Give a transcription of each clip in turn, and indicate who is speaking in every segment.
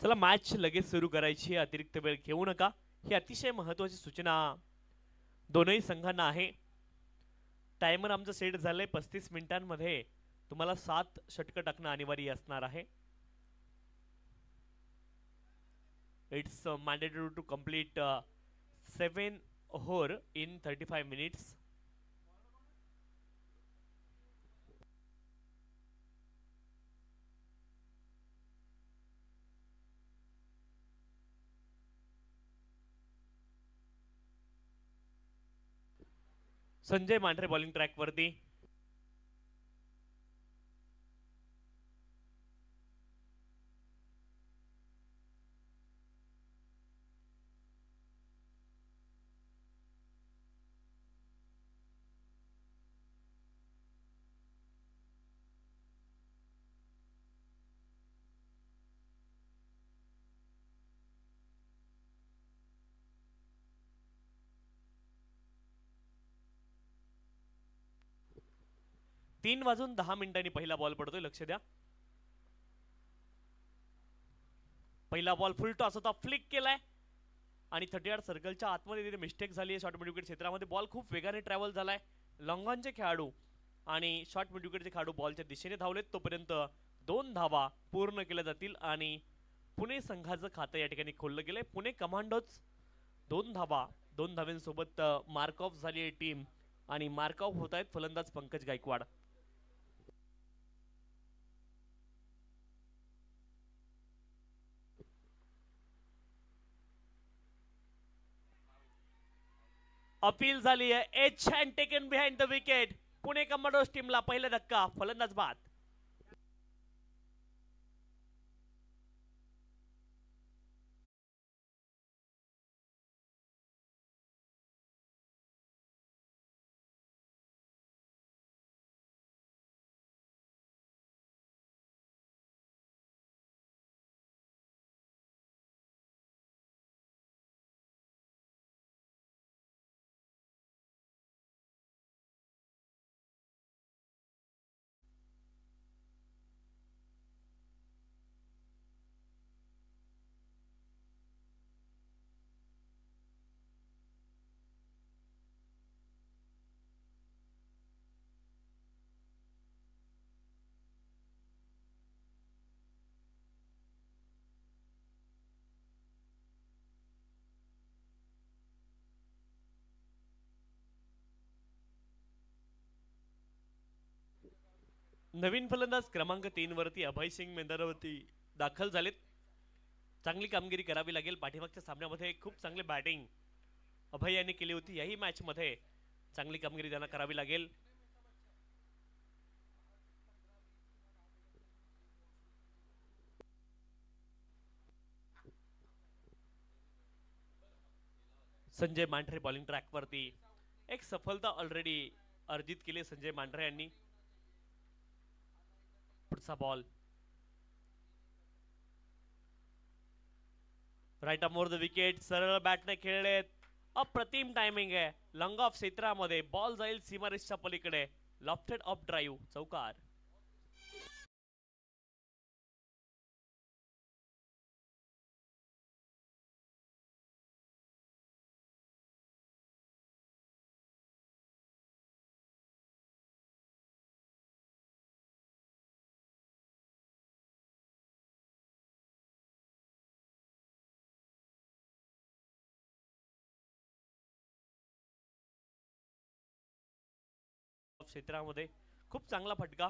Speaker 1: चला मॅच लगेच सुरू करायची, अतिरिक्त वेळ घेऊ नका, ही अतिशय महत्त्वाची सूचना दोनही संघांना आहे. टायमर आमचं सेट झालंय 35 मिनिटांमध्ये तुम्हाला 7 षटकं टाकणं अनिवार्य असणार आहे. It's mandatory to complete 7 over in 35 minutes. Sanjay Mandhare bowling track वरती. तीन वाजून 10 मिनिटांनी पहिला बॉल पडतोय, लक्ष द्या. पहिला बॉल फुल टॉस होता, फ्लिक केलाय आणि 38 सर्कलच्या आतमध्ये तिथे मिस्टेक झाली आहे. शॉर्ट मिड विकेट क्षेत्रामध्ये बॉल खूप वेगाने ट्रॅव्हल झालाय. लॉंगॉनचे खेळाडू आणि शॉर्ट मिड विकेटचे खेळाडू बॉलच्या दिशेने धावलेत. तोपर्यंत 2 धावा पूर्ण केल्या जातील आणि पुणे संघाचं खातं या ठिकाणी खोललं गेलंय. पुणे कमांडोज 2 धावा, 2 धाव्यांसोबत मार्क ऑफ झाली आहे टीम आणि मार्क ऑफ होत आहेत फलंदाज पंकज गायकवाड. अपील झाली आहे. H hand taken behind the wicket. Pune commandos टीमला पहिला धक्का, फलंदाज बाद. नवीन फलंदाज क्रमांक 3 वरती अभय सिंग मैदानावरती दाखल झालेत. चांगली कामगिरी करावी लागेल. पाठीमागच्या सामन्यामध्ये खूप चांगली बॅटिंग अभय यांनी केली होती. याही मॅच मध्ये चांगली कामगिरी त्यांना करावी लागेल. संजय मांढरे बॉलिंग ट्रॅक वरती. एक सफलता ऑलरेडी अर्जित केली संजय मांढरे यांनी. पुढचा ball right arm over the wicket. सरळ बॅटने खेळलेत. अप्रतिम टायमिंग आहे. लॉंग ऑफ क्षेत्रामध्ये बॉल जाईल सीमारेषच्या पलीकडे. लॉफ्टेड ऑफ ड्राईव्ह, चौकार. क्षेत्रामध्ये खूप चांगला फटका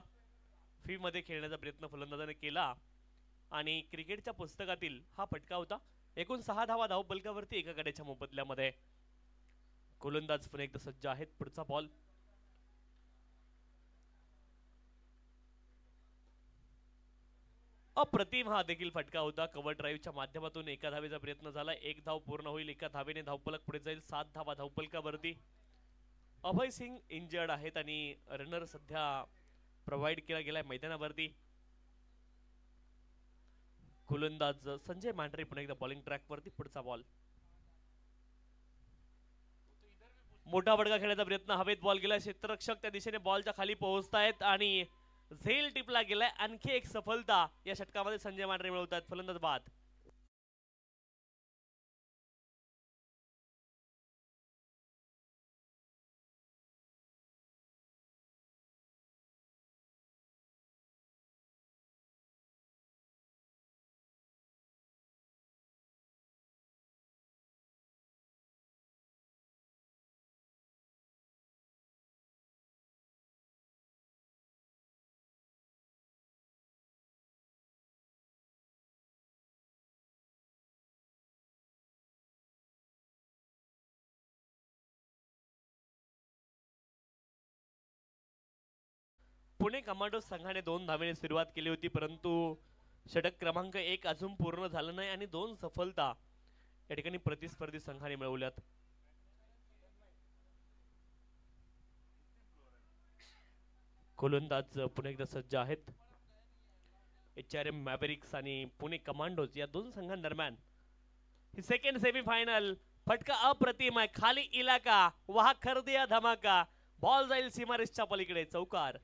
Speaker 1: फी मध्ये खेळण्याचा प्रयत्न फलंदाजाने केला आणि क्रिकेटच्या पुस्तकातील हा फटका होता. एकूण 6 धावा धावपलकावरती एका गड्याच्या मोबदल्यामध्ये. गोलंदाज पुन्हा एकदा सज्ज आहेत. पुढचा बॉल अप्रतिम हा देखील फटका होता. कव्हर ड्राईव्हच्या माध्यमातून एका धावेचा प्रयत्न झाला. एक धाव पूर्ण होईल. एका धावेने धावपलक पुढे जाईल. 7 धावा धावपलकावरती. अभय सिंग इंजर्ड आहेत आणि रनर सध्या प्रोव्हाइड केला गेलाय मैदानावरती. गोलंदाज संजय मांढरे पुन्हा एकदा बॉलिंग ट्रॅक वरती. पुढचा बॉल मोठा बडगा खेळण्याचा प्रयत्न. हवेत बॉल गेला. क्षेत्ररक्षक त्या दिशेने बॉलच्या खाली पोहोचतायत आणि झेल टिपला गेलाय. आणखी एक सफलता या षटकामध्ये संजय मांढरे मिळवतात. फलंदाज बाद. पुणे कमांडो संघाने 2 धावेने सुरुवात केली होती, परंतु षटक क्रमांक 1 अजून पूर्ण झालं नाही आणि 2 सफलता या ठिकाणी प्रतिस्पर्धी संघाने मिळवल्यात. गोलंदाज पुन्हा एकदा सज्ज आहेत. HRM मॅव्हरिक्स आणि पुणे कमांडोज या दोन संघांदरम्यान ही सेकंड सेमीफायनल. फटका अप्रतिम आहे, खाली इलाका वहा कर दिया धमाका. बॉल जाईल सीमारेषच्या पलीकडे, चौकार.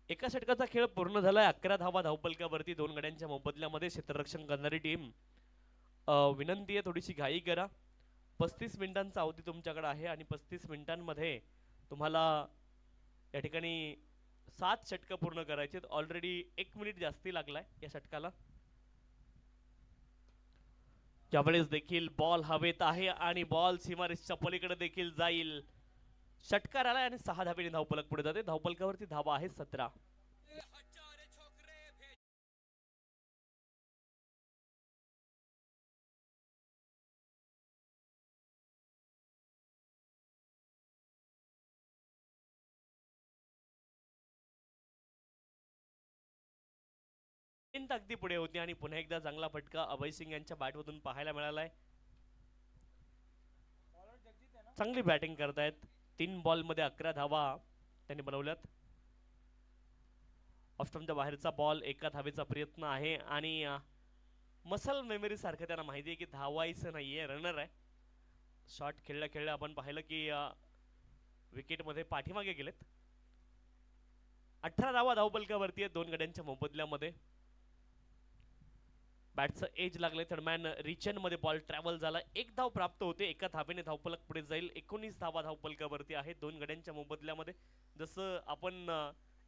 Speaker 1: एका षटकाचा खेळ पूर्ण झालाय. 11 धावा धावपलकावरती 2 गड्यांच्या मोबदल्यामध्ये. क्षेत्ररक्षण करणारी टीम विनंती आहे थोडीशी घाई करा. 35 मिनिटांचा अवधी तुमच्याकडे आहे आणि 35 मिनिटांमध्ये तुम्हाला या ठिकाणी 7 षटक पूर्ण करायचे. ऑलरेडी 1 मिनिट जास्ती लागलाय या षटकाला. यावेळेस देखील बॉल हवेत आहे आणि बॉल सीमारेषच्या पलीकडे देखील जाईल. षटकार आलाय आणि 6 धावेने धावपलक पुढे जाते. धावपलकावरती धावा आहे 17. अगदी पुढे होती आणि पुन्हा एकदा चांगला फटका अभय सिंग यांच्या बॅटमधून पाहायला मिळालाय. चांगली बॅटिंग करतायत. 3 बॉल मध्ये 11 धावा त्यांनी बनवल्यात. ऑफस्टंपच्या बाहेरचा बॉल, एका धावेचा प्रयत्न आहे आणि मसल मेमरी सारखं त्यांना माहिती आहे की धावायचं नाहीये, रनर आहे. शॉट खेळल्या खेळल्या आपण पाहिलं की विकेट मध्ये पाठीमागे गेलेत. 18 धावा धावपलकावरती आहेत 2 गड्यांच्या मोबदल्यामध्ये. बॅटचं एज लागले दरम्यान रिचन मध्ये बॉल ट्रॅव्हल झाला. 1 धाव प्राप्त होते. एका धावेने धावपलक पुढे जाईल. 19 धावा धावपलकावरती आहे 2 गड्यांच्या मोबदल्यामध्ये. जसं आपण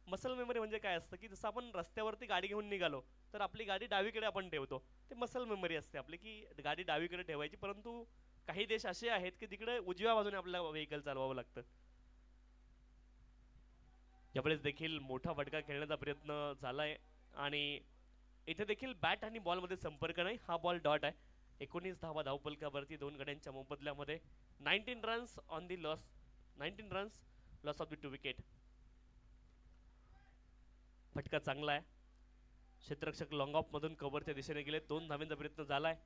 Speaker 1: मसल मेमरी म्हणजे काय असतं की जसं आपण रस्त्यावरती गाडी घेऊन निघालो तर आपली गाडी डावीकडे आपण ठेवतो, ते मसल मेमरी असते आपली की गाडी डावीकडे ठेवायची. परंतु काही देश असे आहेत की तिकडे उजव्या बाजूने आपल्याला व्हेकल चालवावं लागतं. यावेळेस देखील मोठा फटका खेळण्याचा प्रयत्न झालाय आणि इथे देखील बॅट आणि बॉल मध्ये संपर्क नाही. हा बॉल डॉट आहे. 19 धावा धावपलकावरती 2 गड्यांच्या मोबदल्यामध्ये. 19 runs on the loss, 19 runs loss of the 2 wicket. फटका चांगला आहे. क्षेत्ररक्षक लॉंग ऑफ मधून कव्हरच्या दिशेने गेले. 2 धावांचा प्रयत्न झालाय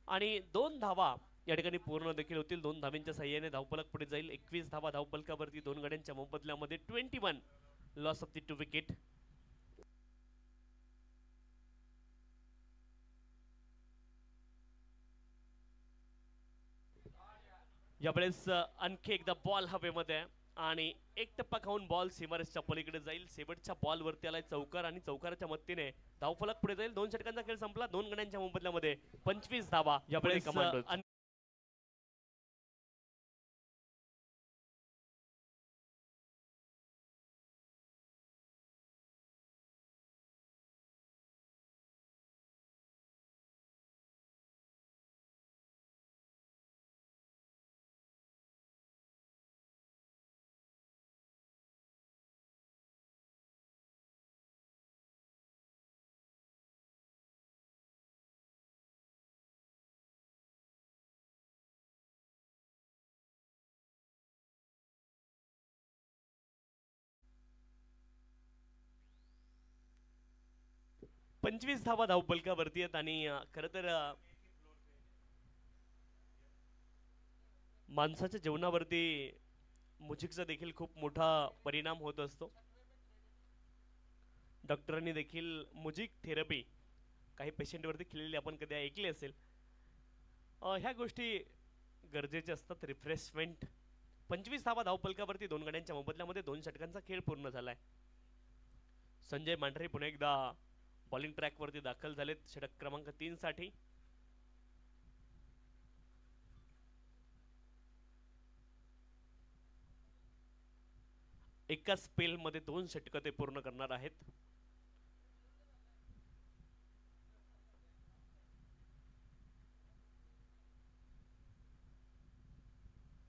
Speaker 1: आणि 2 धावा या ठिकाणी पूर्ण देखील होतील. 2 धावांच्या साह्याने धावपलक पुढे जाईल. 21 धावा धावपलकावरती 2 गड्यांच्या मोबदल्यामध्ये. 21 लॉस ऑफ द 2 विकेट. यावेळेस आणखी एकदा बॉल हवेमध्ये आणि एक टप्पा खाऊन बॉल सीमारेषच्या पलीकडे जाईल. शेवटच्या बॉल वरती आलाय चौकार आणि चौकाराच्या मदतीने धावफलक पुढे जाईल. 2 षटकांचा खेळ संपला. 2 गड्यांच्या मोबदल्यामध्ये 25 धावा. यावेळेस पंचवीस धावा धावपलकावरती आहेत आणि खरं तर माणसाच्या जीवनावरती म्युझिकचा देखील खूप मोठा परिणाम होत असतो. डॉक्टरांनी देखील म्युझिक थेरपी काही पेशंटवरती केलेली आपण कधी ऐकली असेल. ह्या गोष्टी गरजेच्या असतात. रिफ्रेशमेंट. 25 धावा धावपलकावरती 2 गड्यांच्या मोबदल्यामध्ये 2 षटकांचा खेळ पूर्ण झालाय. संजय मांढरे पुन्हा एकदा बॉलिंग ट्रॅक वरती दाखल झालेत षटक क्रमांक 3 साठी. एका स्पेलमध्ये 2 षटकं ते पूर्ण करणार आहेत.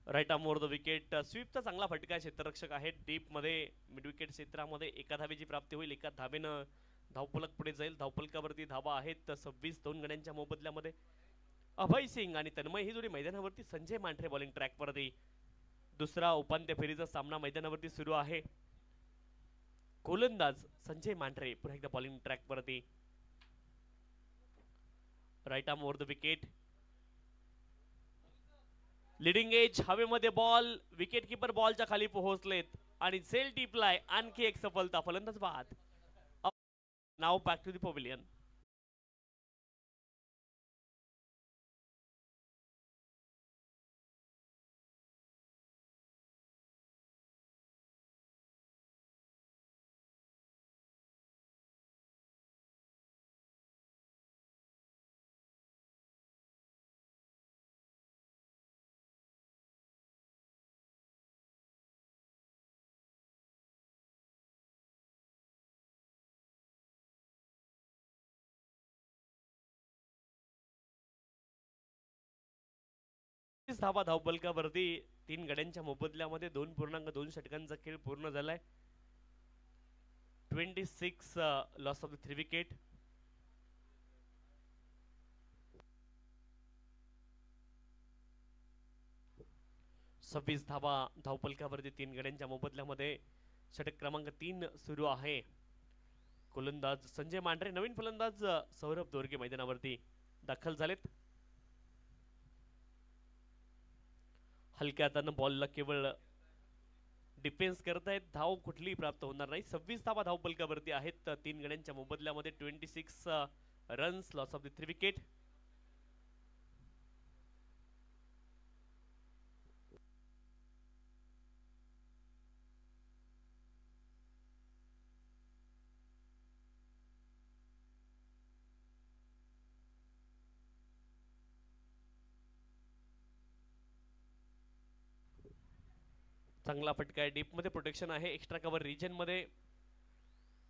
Speaker 1: Right arm over the wicket. स्वीपचा चांगला फटका. क्षेत्ररक्षक आहे डीप मध्ये मिड विकेट क्षेत्रामध्ये. एका धावेची प्राप्ती होईल. एका धावेनं धावफलक पुढे जाईल. धावफलकावरती धावा आहेत 26. 2 गड्यांच्या मोबदल्यामध्ये अभय सिंग आणि तन्मय ही जोडी मैदानावरती. संजय मांढरे बॉलिंग ट्रॅकवरती. दुसरा उपांत्य फेरीचा सामना मैदानावरती सुरू आहे. गोलंदाज संजय मांढरे पुन्हा एकदा बॉलिंग ट्रॅकवरती. Right arm over the wicket. Leading edge हवेमध्ये बॉल. विकेट किपर बॉलच्या खाली पोहोचलेत आणि झेल टिपलाय. आणखी एक सफलता. फलंदाज बाद. नाव बॅक टू द पवेलियन. धावा धावपलकावरती. 3 गड्यांच्या मोबदल्यामध्ये 2.2 षटकांचा खेळ पूर्ण झालाय. 26 लॉस ऑफ द 3 विकेट. सव्वीस धावा धावपलकावरती 3 गड्यांच्या मोबदल्यामध्ये. षटक क्रमांक 3 सुरू आहे. गोलंदाज संजय मांढरे. नवीन फलंदाज सौरभ दोरगे मैदानावरती दाखल झालेत. हलक्या हातानं बॉलला केवळ डिफेन्स करतायत. धाव कुठलीही प्राप्त होणार नाही. 26 धावा धावपलकावरती आहेत 3 गड्यांच्या मोबदल्यामध्ये. 26 runs loss of the 3 wicket. चांगला फटका आहे. डीप मध्ये प्रोटेक्शन आहे. एक्स्ट्रा कव्हर रिजन मध्ये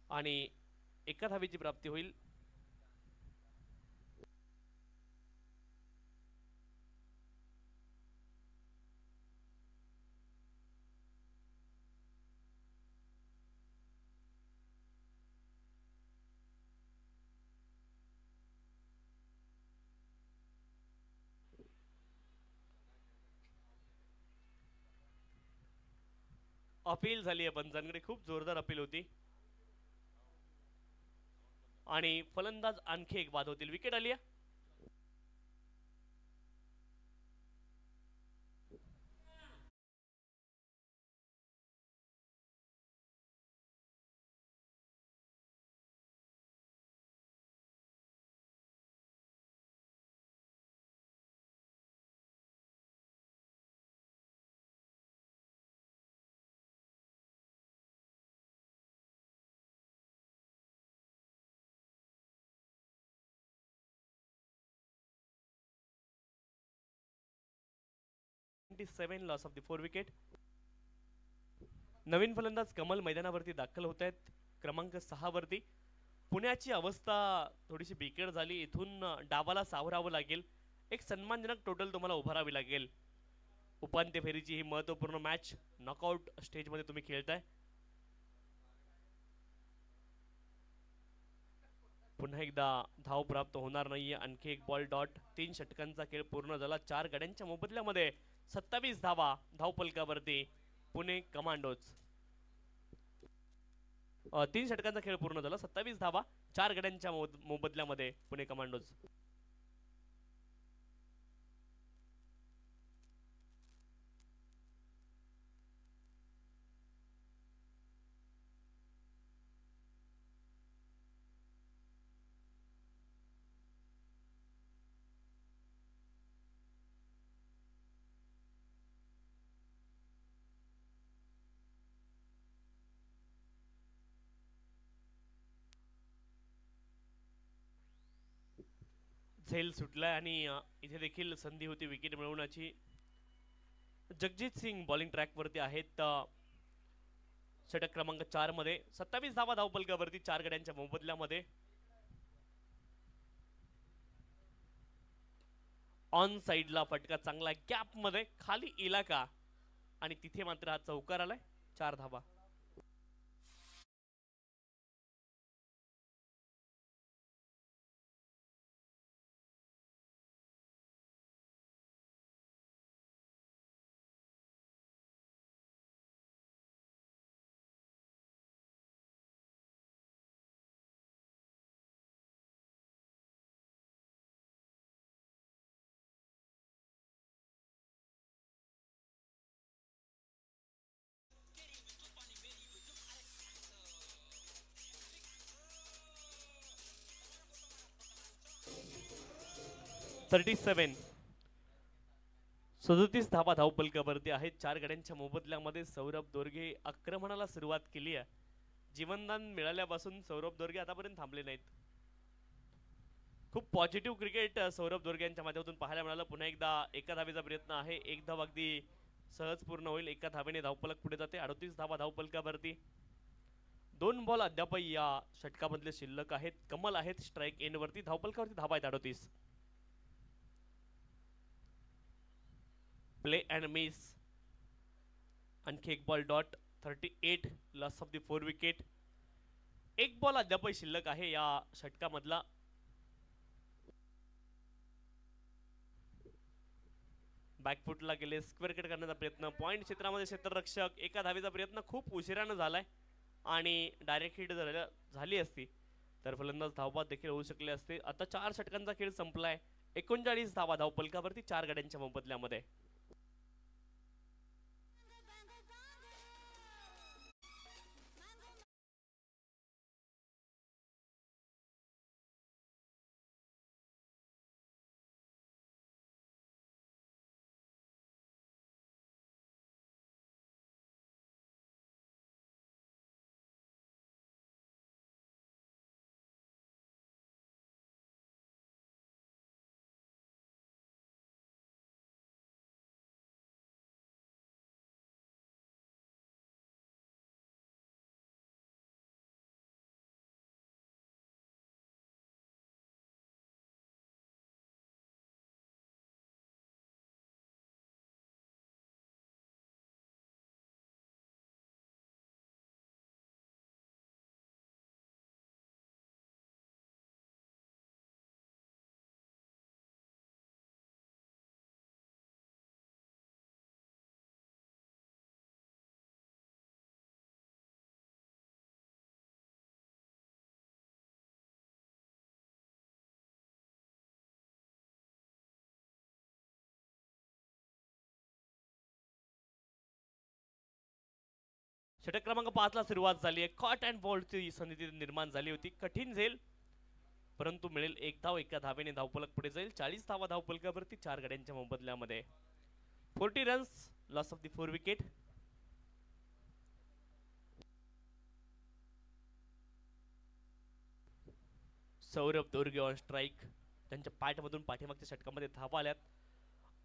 Speaker 1: आणि एका धावेची प्राप्ती होईल. अपील झाली आहे पंचांकडे. खूप जोरदार अपील होती आणि फलंदाज आणखी एक बाद होतील. विकेट आली आहे. Loss of the 4 wicket. नवीन फलंदाज कमल मैदानावरती दाखल होत आहेत क्रमांक 6 वरती. पुण्याची अवस्था थोडीशी बिकट झाली. इथून डावाला सावरावं लागेल. एक सन्मानजनक टोटल तुम्हाला उभारावी लागेल. उपांत्य फेरीची ही महत्त्वपूर्ण मॅच नॉकआउट स्टेजमध्ये तुम्ही खेळताय. पुन्हा एकदा धाव प्राप्त होणार नाहीये. आणखी एक बॉल डॉट. 3 षटकांचा खेळ पूर्ण झाला. 4 गड्यांच्या मोबदल्यामध्ये 27 धावा धावपलकावरती पुणे कमांडोज. 3 षटकांचा खेळ पूर्ण झाला. 27 धावा 4 गड्यांच्या मोबदल्यामध्ये पुणे कमांडोज. झेल सुटलाय आणि इथे देखील संधी होती विकेट मिळवण्याची. जगजीत सिंग बॉलिंग ट्रॅक वरती आहेत. षटक क्रमांक 4 मध्ये 27 धावा धावफलकावरती 4 गड्यांच्या मोबदल्यामध्ये. ऑन साइडला फटका चांगला गॅप मध्ये खाली इलाका आणि तिथे मात्र हा चौकार आलाय 4 धावा. (37) 37 धावा धावफलकावरती आहेत 4 गड्यांच्या मोबदल्यामध्ये. सौरभ दोरगे आक्रमणाला सुरुवात केली आहे. जीवनदान मिळाल्यापासून सौरभ दोरगे आतापर्यंत थांबले नाहीत. खूप पॉझिटिव्ह क्रिकेट सौरभ दोरगे यांच्या माध्यमातून पाहायला मिळालं. पुन्हा एकदा एका धावेचा प्रयत्न आहे. एक धाव अगदी सहज पूर्ण होईल. एका धावेने धावफलक पुढे जाते. 38 धावा धावफलकावरती. 2 बॉल अद्याप या षटकामधले शिल्लक आहेत. कमल आहेत स्ट्राइक एंड वरती. धावफलकावरती धावा आहेत 38. Play and miss. आणखी एक ball dot. 38 loss of the 4 wicket. एक बॉल अद्याप शिल्लक आहे या षटकामधला. बॅकफुटला गेले. स्क्वेअर कट करण्याचा प्रयत्न. पॉइंट क्षेत्रामध्ये क्षेत्ररक्षक. एका धावेचा प्रयत्न खूप उशिरानं झालाय आणि डायरेक्ट हिट झाली असती तर फलंदाज धावबाद देखील होऊ शकले असते. आता 4 षटकांचा खेळ संपलाय. 39 धावा धावफलकावरती 4 गड्यांच्या मोबदल्यामध्ये. षटक क्रमांक 5 ला सुरुवात झाली आहे. कॉट अँड बॉलची संधी निर्माण झाली होती. कठीण झेल परंतु मिळेल एक धाव. एका धावेने धावफलक पुढे जाईल. 40 धावा धावफलकावरती 4 गड्यांच्या मोबदल्यामध्ये. 40 runs loss of the 4 wicket. Saurabh Dorge on strike. त्यांच्या पाठमधून पाठीमागच्या षटकामध्ये धावा आल्यात.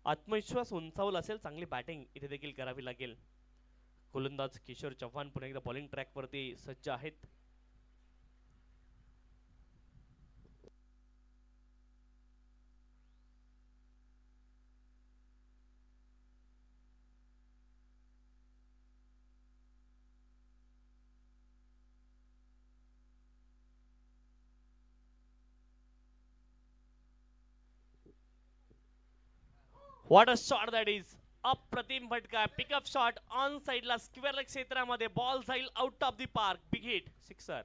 Speaker 1: आत्मविश्वास उंचावला असेल. चांगली बॅटिंग इथे देखील करावी लागेल. गोलंदाज किशोर चव्हाण पुन्हा एकदा बॉलिंग ट्रॅक वरती सज्ज आहेत. What a shot that is. अप्रतिम फटका. पिकअप शॉट ऑन साइडला स्क्वेअर लेग क्षेत्रामध्ये. बॉल जाईल out of the park. Big hit. Sixer.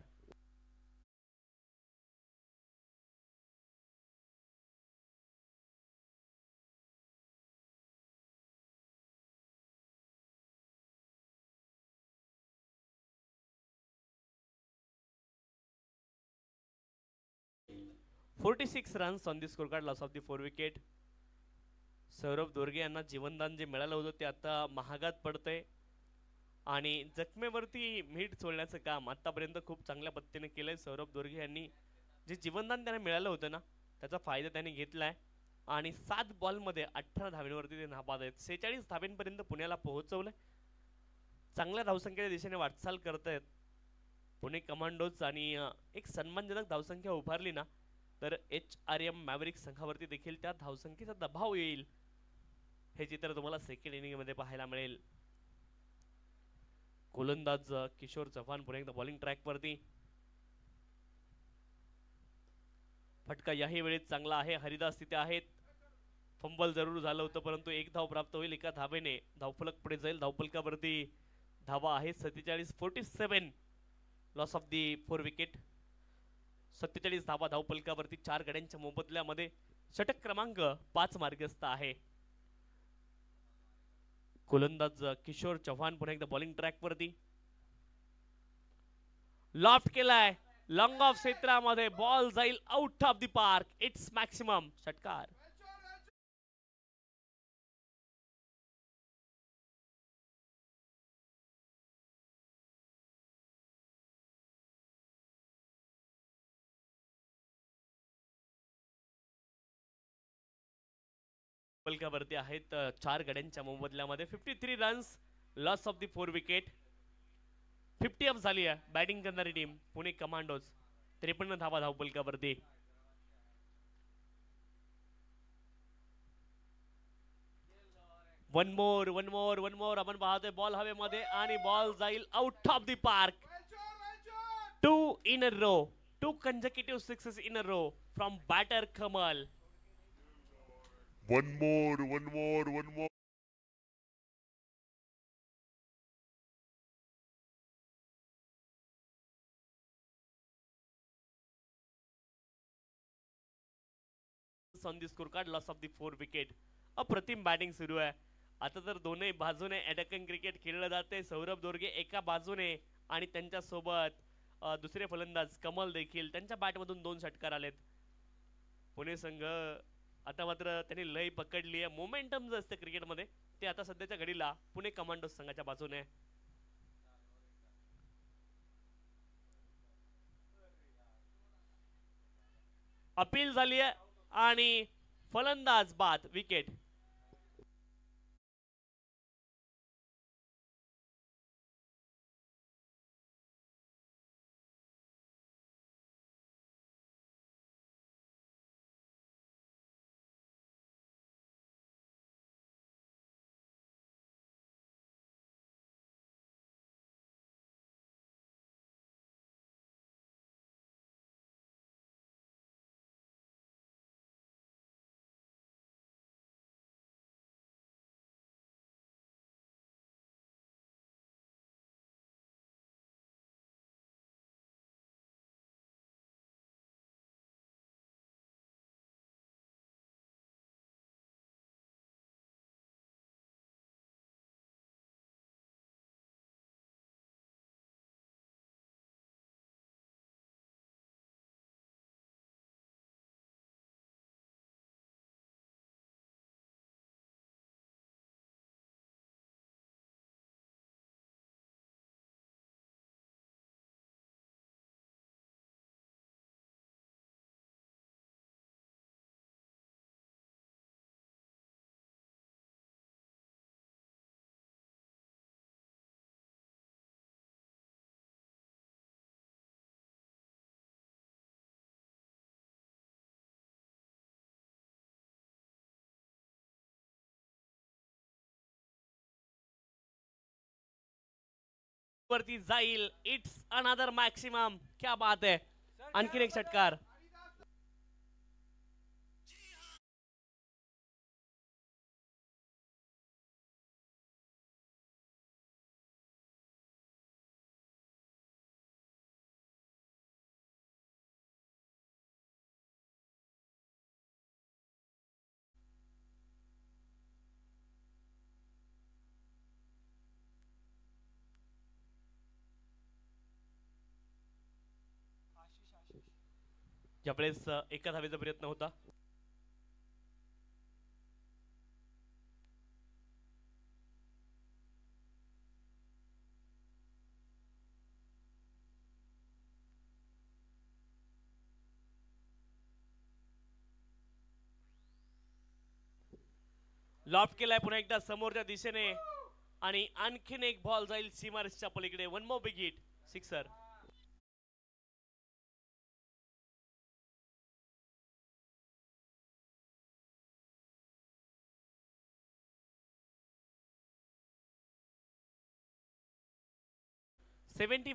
Speaker 1: (46 runs on the score card. Loss of the 4 wicket. Saurabh Dorge यांना जीवनदान जे मिळालं होतं ते आता महागात पडतंय आणि जखमेवरती मीठ सोडण्याचं काम आतापर्यंत खूप चांगल्या पद्धतीने केलंय सौरभ दोरगे यांनी. जे जीवनदान त्यांना मिळालं होतं ना त्याचा फायदा त्यांनी घेतलाय आणि 7 बॉलमध्ये 18 धावांवरती ते नाबाद आहेत. 46 धावांपर्यंत पुण्याला पोहोचवलंय. चांगल्या धावसंख्येच्या दिशेने वाटचाल करतायत पुणे कमांडोज आणि एक सन्मानजनक धावसंख्या उभारली ना तर HRM मॅव्हरिक संघावरती देखील त्या धावसंख्येचा दबाव येईल हे चित्र तुम्हाला सेकंड इनिंग मध्ये पाहायला मिळेल. गोलंदाज किशोर चव्हाण पुन्हा एकदा बॉलिंग ट्रॅक वरती. फटका याही वेळेत चांगला आहे. हरिदास तिथे आहेत. फंबल जरूर झालं होतं परंतु एक धाव प्राप्त होईल एका धावेने. धावफलक पुढे जाईल. धावफलकावरती धावा आहे 47 लॉस ऑफ दी 4 विकेट. 47 धावा धावफलकावरती 4 गड्यांच्या मोबदल्यामध्ये. षटक क्रमांक 5 मार्गस्थ आहे. गोलंदाज किशोर चव्हाण पुन्हा एकदा बॉलिंग ट्रॅक वरती. लॉफ्ट केलाय लॉंग ऑफ क्षेत्रामध्ये. बॉल जाईल out of the park. It's maximum. षटकार. पलकावरती आहेत 4 गड्यांच्या मोबदल्यामध्ये. 53 runs loss of the 4 wicket. 50 up झाली आहे बॅटिंग करणारी टीम पुणे कमांडोज. 53 धावा धावपलकावरती. वन मोर आपण पाहतोय बॉल हवेमध्ये आणि बॉल जाईल out of the park. 2 in a row. 2 consecutive sixes in a row from batter Kamal.
Speaker 2: One more.
Speaker 1: On the scorecard, loss of the 4 wicket. अप्रतिम batting सुरू आहे. आता तर दोन्ही बाजूने अटॅकिंग क्रिकेट खेळलं जाते. सौरभ दोरगे एका बाजूने आणि त्यांच्या सोबत दुसरे फलंदाज कमल देखील. त्यांच्या बॅटमधून 2 षटकार आलेत. पुणे संघ आता मात्र त्यांनी लय पकडली आहे. मोमेंटम जे असते क्रिकेटमध्ये ते आता सध्याच्या घडीला पुणे कमांडोज संघाच्या बाजूने. अपील झाली आहे आणि फलंदाज बाद. विकेट. वरती जाईल. It's another maximum. क्या बात आहे. आणखीन एक षटकार. ज्यावेळेस एका धावेचा प्रयत्न होता. लॉफ्ट केलाय पुन्हा एकदा समोरच्या दिशेने आणि आणखीन एक बॉल जाईल सीमारेषच्या पलीकडे. One more big hit, sixer.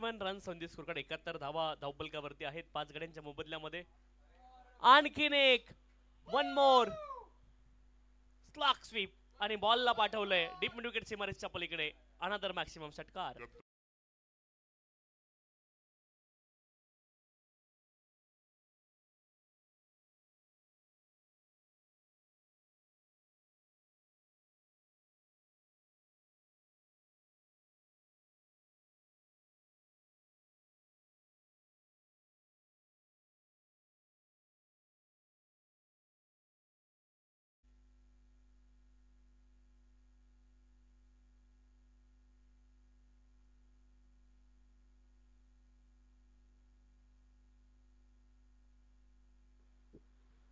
Speaker 1: One runs on the scorecard. 71 धावा धावपलकावरती आहेत 5 गड्यांच्या मोबदल्यामध्ये. आणखीन एक, वन मोर स्लॉक स्वीप आणि बॉलला पाठवलंय डीप मिड विकेट सीमारेषच्या पलीकडे. अनदर मॅक्सिमम षटकार.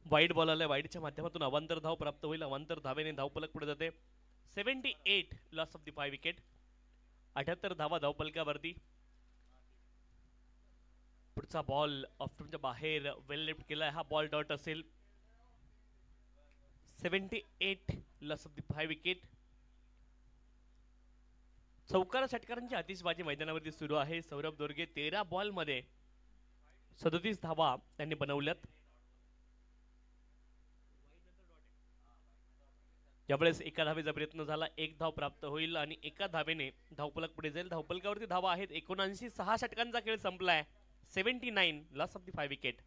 Speaker 1: वाईड बॉल आलाय. वाईडच्या माध्यमातून अवांतर धाव प्राप्त होईल. अवांतर धावेने धावपलक पुढे जाते. 78 लॉस ऑफ दी 5 विकेट. 78 धावा धावपलकावरती. पुढचा बॉल ऑफ्टूनच्या बाहेर वेल लिफ्ट केलाय. हा बॉल डॉट असेल. 78 लॉस ऑफ दी 5 विकेट. चौकार षटकारांची आतिषबाजी मैदानावरती सुरू आहे. सौरभ दोरगे 13 बॉल मध्ये 37 धावा त्यांनी बनवल्यात. यावेळेस एका धावेचा प्रयत्न झाला. एक धाव प्राप्त होईल आणि एका धावेने धावपलक पुढे जाईल. धावपलकावरती धावा आहेत 79. 6 षटकांचा खेळ संपलाय. 79 loss of the 5 wicket.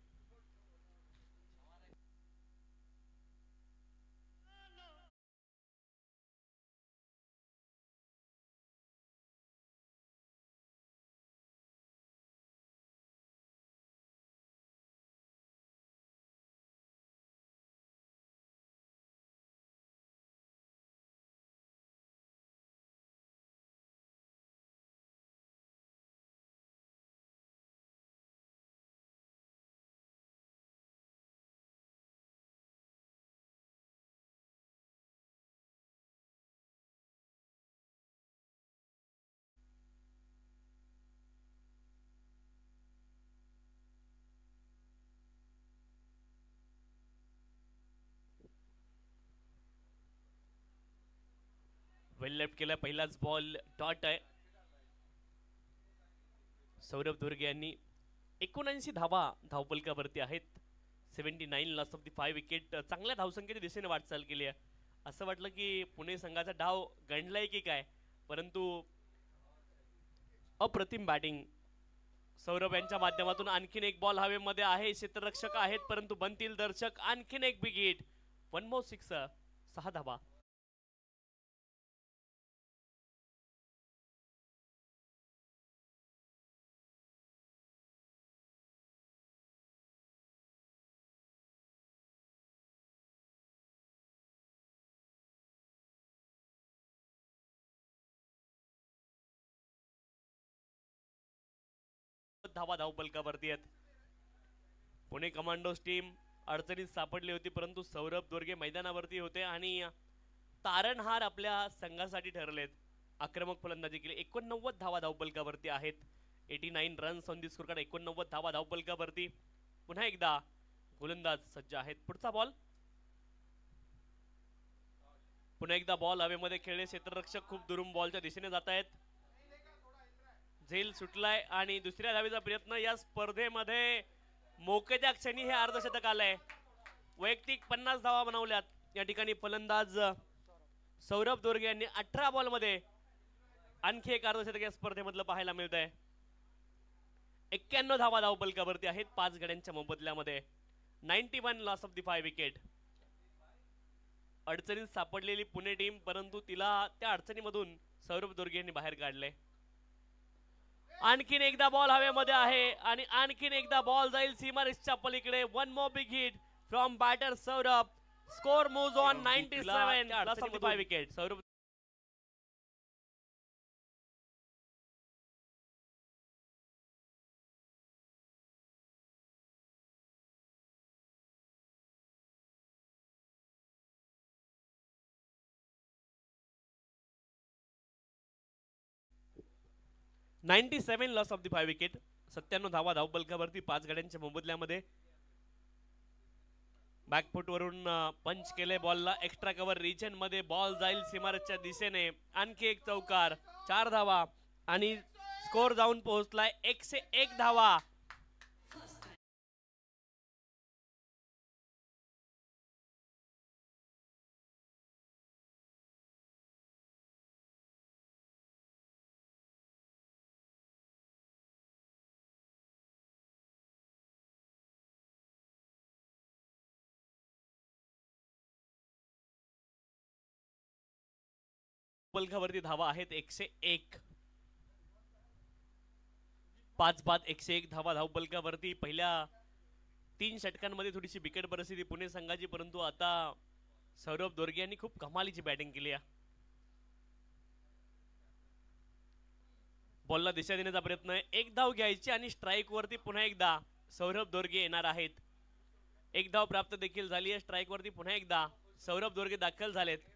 Speaker 1: Well left केला. पहिलाच बॉल डॉट आहे. सौरभ दोरगे यांनी 79 धावा धावपलकावरती आहेत. 79 लॉस ऑफ दी 5 विकेट. चांगल्या धावसंख्येच्या दिशेने वाटचाल केली आहे. असं वाटलं की पुणे संघाचा डाव गणलाय की काय, परंतु अप्रतिम बॅटिंग सौरभ यांच्या माध्यमातून. आणखीन एक बॉल हवेमध्ये आहे. क्षेत्ररक्षक आहेत परंतु बनतील दर्शक. आणखीन एक big hit. One more six. 6 धावा. धावा धावपलकावरती आहेत. पुणे कमांडोज टीम अडचणीत सापडली होती परंतु सौरभ दोरगे मैदानावरती होते आणि तारणहार आपल्या संघासाठी ठरलेत. आक्रमक फलंदाजी केली. 89 धावा धावपलकावरती आहेत. 89 रन्स ऑन दी स्कोरकार्ड. 89 धावा धावपलकावरती. पुन्हा एकदा गोलंदाज सज्ज आहेत. पुढचा बॉल. पुन्हा एकदा बॉल हवेमध्ये खेळले. क्षेत्ररक्षक खूप दुरून बॉलच्या दिशेने जात आहेत. झेल सुटलाय आणि दुसऱ्या धावेचा प्रयत्न. या स्पर्धेमध्ये मोकेच्या क्षणी हे अर्धशतक आलंय. वैयक्तिक 50 धावा बनवल्यात. या ठिकाणी फलंदाज सौरभ दोरगे यांनी 18 बॉल मध्ये आणखी एक अर्धशतक या स्पर्धेमधलं पाहायला मिळत आहे. 91 धावा धावपलकावरती आहेत 5 गड्यांच्या मोबदल्यामध्ये. 91 लॉस ऑफ दी 5 विकेट. अडचणीत सापडलेली पुणे टीम परंतु तिला त्या अडचणीमधून सौरभ दोरगे यांनी बाहेर काढले. आणखीन एकदा बॉल हवेमध्ये आहे आणि आणखीन एकदा बॉल जाईल सीमारेषच्या पलीकडे. One more big hit from batter Saurabh. Score moves on 97 loss of the 5 wicket. Saurabh 97 loss of the 5 wicket. 97 धावा धावपलकावरती 5 गड्यांच्या मोबदल्यामध्ये. बॅकफुट वरून पंच केले बॉलला. एक्स्ट्रा कव्हर रिजन मध्ये बॉल जाईल सीमारेषच्या दिशेने. आणखी एक चौकार. 4 धावा आणि स्कोर जाऊन पोहोचलाय 101 धावा. बलकावरती धावा आहेत 101. 5 बाद 101 धावा धावपलकावरती. पहिल्या 3 षटकांमध्ये थोडीशी बिकट परिस्थिती पुणे संघाची, परंतु आता सौरभ दोर्गे यांनी खूप कमालीची बॅटिंग केली आहे. बॉलला दिशा देण्याचा प्रयत्न आहे. एक धाव घ्यायची आणि स्ट्राईक वरती पुन्हा एकदा सौरभ दोर्गे येणार आहेत. एक धाव प्राप्त देखील झाली आहे. स्ट्राईक वरती पुन्हा एकदा सौरभ दोर्गे दाखल झालेत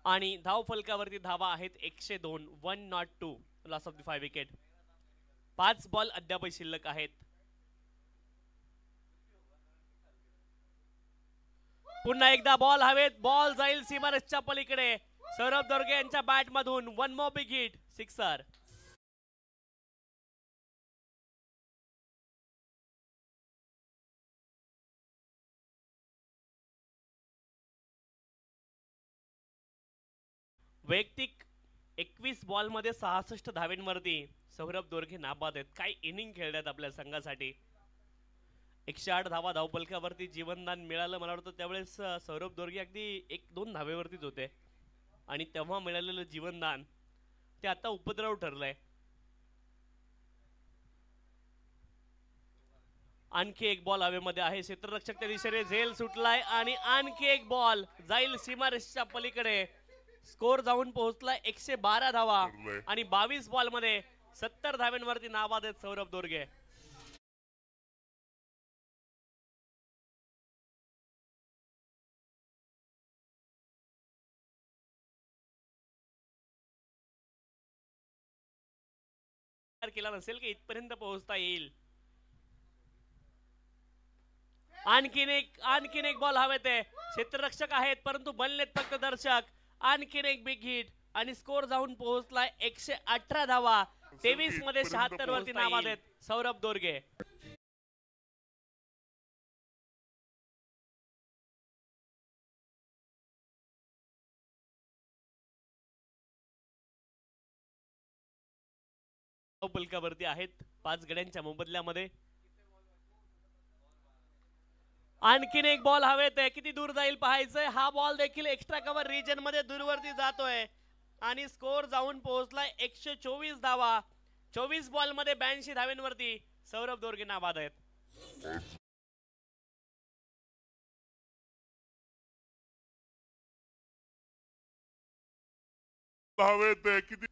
Speaker 1: आणि धाव फलकावरती धावा आहेत 102. 102 loss of the 5 wicket. 5 ball अद्याप शिल्लक आहेत. पुन्हा एकदा बॉल हवेत. बॉल जाईल सीमारेषच्या पलीकडे. सौरभ दोर्गे यांच्या बॅट मधून 1 मोर बिग हिट. सिक्सर. वैयक्तिक 21 बॉल मध्ये 66 धावेंवरती सौरभ दोर्गे नाबाद आहेत. काय इनिंग खेळतात आपल्या संघासाठी. 108 धावा धावपलकावरती जीवनदान मिळालं. मला वाटतं त्यावेळेस सौरभ दोर्गे अगदी 1-2 धावेवरतीच होते आणि तेव्हा मिळालेलं जीवनदान ते आता उपद्रव ठरलंय. आणखी एक बॉल हवेमध्ये आहे. क्षेत्ररक्षक त्या दिशेने झेल सुटलाय आणि आणखी एक बॉल जाईल सीमारेषच्या पलीकडे. स्कोर जाऊन पोहोचलाय 112 धावा आणि 22 बॉल मध्ये 70 धाव्यांवरती नाबाद आहेत सौरभ दोर्गे. केला नसेल की इथपर्यंत पोहोचता येईल. आणखीन एक बॉल हवेत आहे. क्षेत्ररक्षक आहेत परंतु बनलेत फक्त दर्शक. आणखीन एक बिग हिट आणि स्कोर जाऊन पोहोचलाय 118 धावा. 23 मध्ये 76 वरती नाबाद आहेत सौरभ दोर्गे. पलकावरती आहेत 5 गड्यांच्या मोबदल्यामध्ये. आणखीन एक बॉल हवेत आहे. किती दूर जाईल पाहायचंय. हा बॉल देखील एक्स्ट्रा कव्हर रिजन मध्ये दूरवरती जातोय आणि स्कोर जाऊन पोहोचलाय 124 धावा. 24 बॉल मध्ये 82 धाव्यांवरती सौरभ दोर्गे नाबाद आहेत.
Speaker 2: किती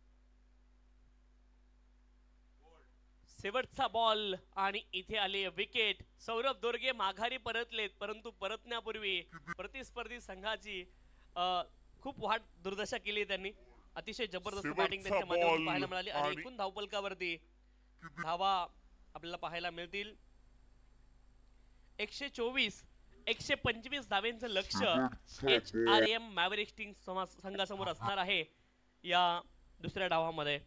Speaker 1: शेवटचा बॉल आणि इथे आली विकेट. सौरभ दोर्गे माघारी परतलेत परंतु परतण्यापूर्वी प्रतिस्पर्धी संघाची खूप वाट दुर्दशा केली त्यांनी. अतिशय जबरदस्त बॅटिंग त्यांच्या माध्यमातून पाहायला मिळाली आणि एकूण धावपलकावरती धावा आपल्याला पाहायला मिळतील 124. 125 धावेंचं लक्ष HRM मॅव्हरिक्स टीम संघासमोर असणार आहे या दुसऱ्या डावामध्ये.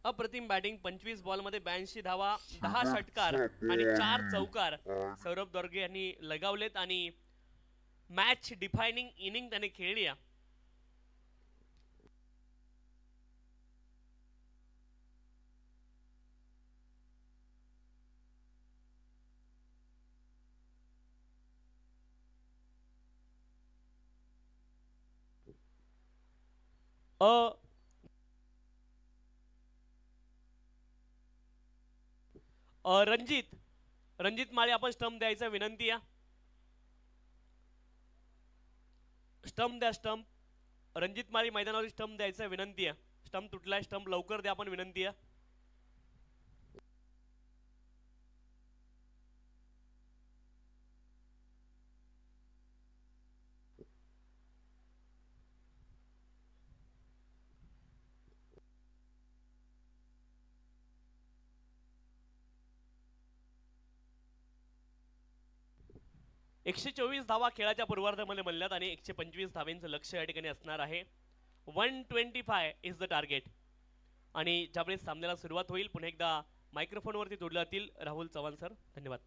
Speaker 1: अप्रतिम बॅटिंग. 25 बॉल मध्ये 82 धावा, 10 षटकार आणि 4 चौकार सौरभ दोर्गे यांनी लगावलेत आणि मॅच डिफायनिंग इनिंग त्याने खेळली आहे. रणजित माळे आपण स्टंप द्यायचा विनंती आहे. स्टंप द्या. स्टंप रणजित माळी मैदानावर स्टंप द्यायचा विनंती आहे. स्टंप तुटलाय. स्टंप लवकर द्या आपण विनंती आहे. 124 धावा खेळाच्या पूर्वार्धामध्ये म्हणल्यात आणि 125 धावेंचं लक्ष या ठिकाणी असणार आहे. 125 इज द टार्गेट. आणि ज्यावेळेस सामन्याला सुरुवात होईल पुन्हा एकदा मायक्रोफोनवरती जोडले जातील राहुल चव्हाण सर. धन्यवाद.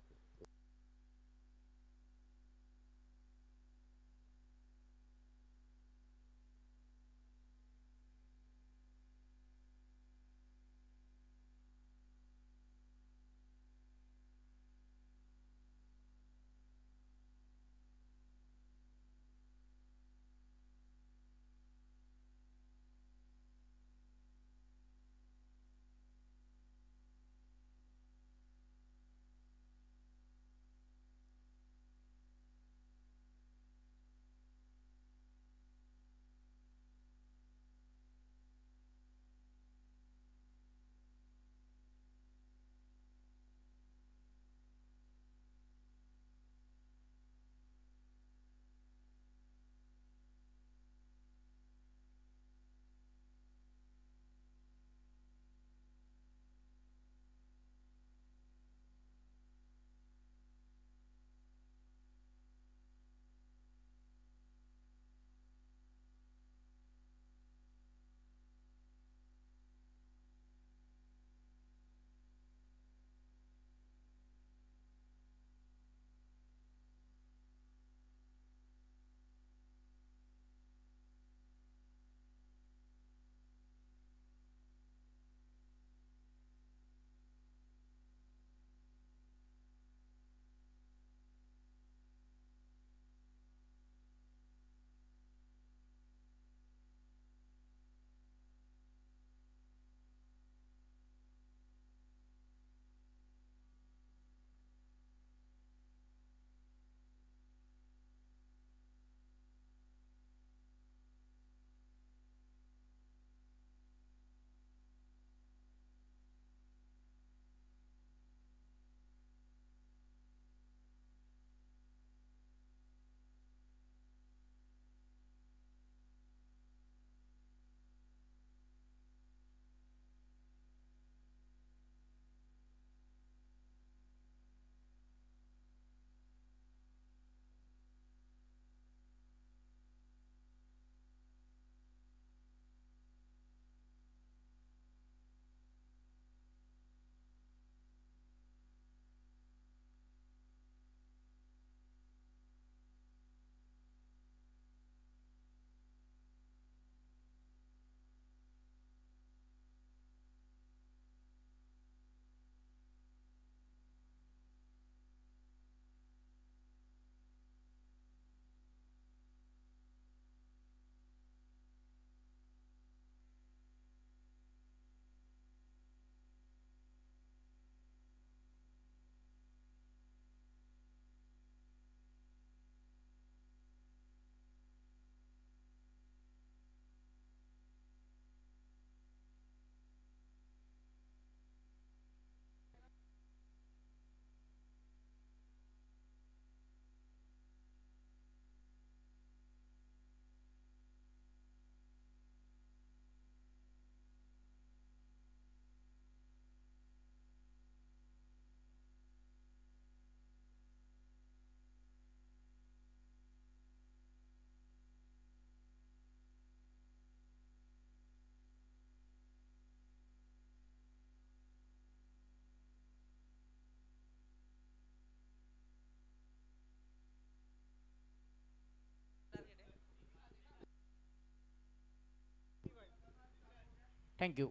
Speaker 3: थँक्यू.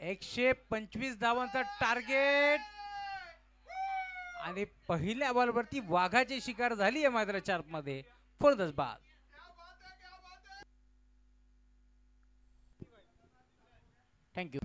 Speaker 3: 125 धावांचा टार्गेट आणि पहिल्या बॉलवरती वाघाची शिकार झाली आहे मात्र चार्प मध्ये. फॉर द बाद. थँक्यू.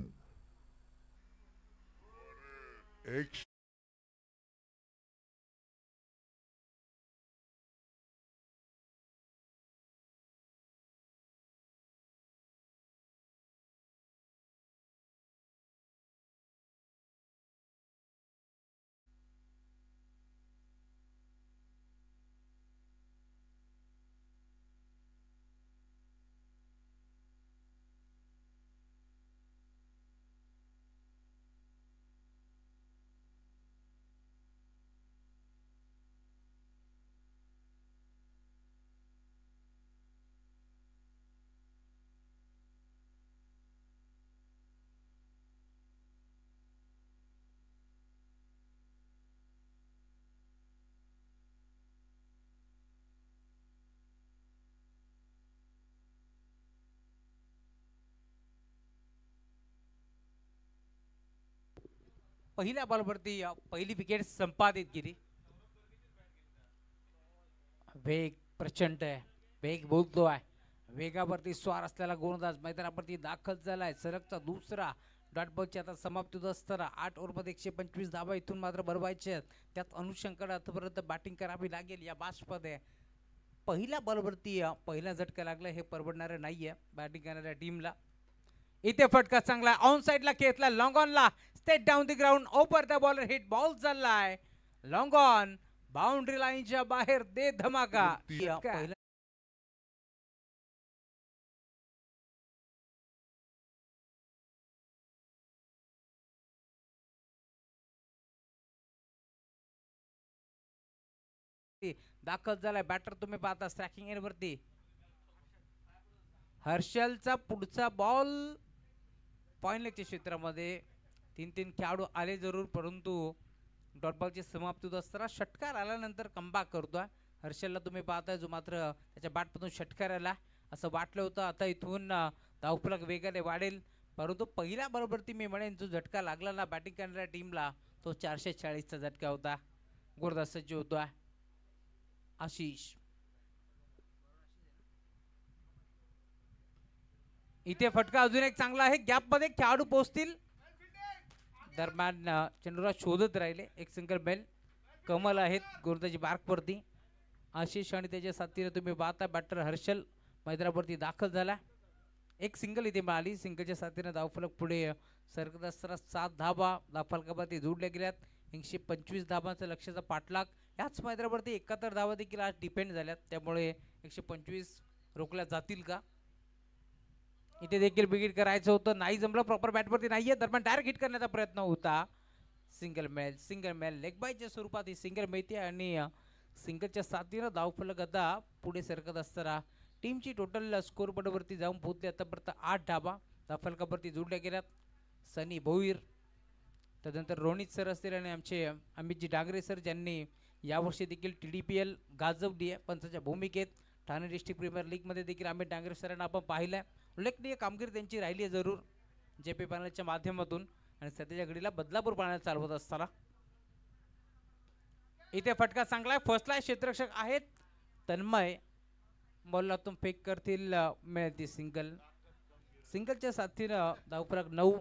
Speaker 3: पहिल्या बॉलवरती पहिली विकेट संपादित केली. वेग प्रचंड आहे, वेग बोलतो आहे. वेगावरती स्वार असलेला गोलंदाज मैदानावरती दाखल झालाय. सलगचा दुसरा डॉट बॉलची आता समाप्ती होत असताना 8 ओव्हरमध्ये 125 धावा इथून मात्र भरवायचे आहेत. त्यात अनुशंकर आतापर्यंत बॅटिंग करावी लागेल. या बाशमध्ये पहिल्या बॉलवरती पहिला झटका लागला, हे परवडणारं नाहीये बॅटिंग करणाऱ्या टीमला. इथे फटका चांगला ऑन साइडला खेचला, लॉंग ऑनला straight down the ground over the bowler hit ball चाललाय लॉंग ऑन बाउंड्री लाईनच्या बाहेर दे धमाका. पहिला दाखल झालाय बॅटर, तुम्ही पाहता स्ट्रायकिंग एंड वरती. हर्षलचा पुढचा बॉल पॉइंट लेगच्या क्षेत्रामध्ये 3 खेळाडू आले जरूर, परंतु डॉट बॉलची समाप्ती होत असताना षटकार आल्यानंतर कमबॅक करतोय हर्षलला. तुम्ही पाहताय जो मात्र त्याच्या बॅटमधून षटकार आला असं वाटलं होतं. आता इथून धावफलक वेगाने वाढेल, परंतु पहिल्या बरोबरती मी म्हणेन जो झटका लागला ना बॅटिंग करणाऱ्या टीमला तो 440चा झटका होता. गोलंदाज सज्ज होता आशिष. इथे फटका अजून एक चांगला आहे, गॅप मध्ये खेळाडू पोहोचतील. दरम्यान चंद्रराज शोधत राहिले. एक सिंगल बेल कमल आहेत गोलंदाजी मार्क वरती. आशिष आणि त्याच्या साथीने तुम्ही पाहता बॅटर हर्षल मैदानावरती दाखल झाला. एक सिंगल इथे मिळाली. सिंगलच्या साथीने धावफलक पुढे सरकत असताना 7 धावा धावफलकावरती जोडल्या गेल्यात. 125 धावांचा लक्ष्याचा पाठलाग. याच मैदानावरती 71 धावा देखील आज डिपेंड झाल्यात, त्यामुळे 125 रोखल्या जातील का. इथे देखील बिगिट करायचं होतं, नाही जमलं, प्रॉपर बॅटवरती नाहीये. दरम्यान डायरेक्ट हिट करण्याचा प्रयत्न होता. सिंगल मेल लेग बायच्या स्वरूपात ही सिंगल मिळते आणि सिंगलच्या साथीनं धावफलक आता पुढे सरकत असताना टीमची टोटल स्कोर बोर्डवरती जाऊन पोहोचली आतापर्यंत 8 धावा धावफलकावरती जोडल्या गेल्यात. सनी भोईर, त्यानंतर रोनित सर असतील आणि आमचे अमितजी डांगरे सर, ज्यांनी यावर्षी देखील TDPL गाजवली आहे पंचाच्या भूमिकेत. ठाणे डिस्ट्रिक्ट प्रीमियर लीगमध्ये देखील अमित डांगरे सरांना आपण पाहिलंय. उल्लेखनीय कामगिरी त्यांची राहिली आहे जरूर JP पॅनलच्या माध्यमातून, आणि सध्याच्या घडीला बदलापूर पाण्यात चालवत असताना. इथे फटका चांगला आहे, फर्स्टला क्षेत्ररक्षक आहेत तन्मय, बॉलला तुम फेक करतील, मिळते सिंगल. सिंगलच्या साथीनं धावफलक 9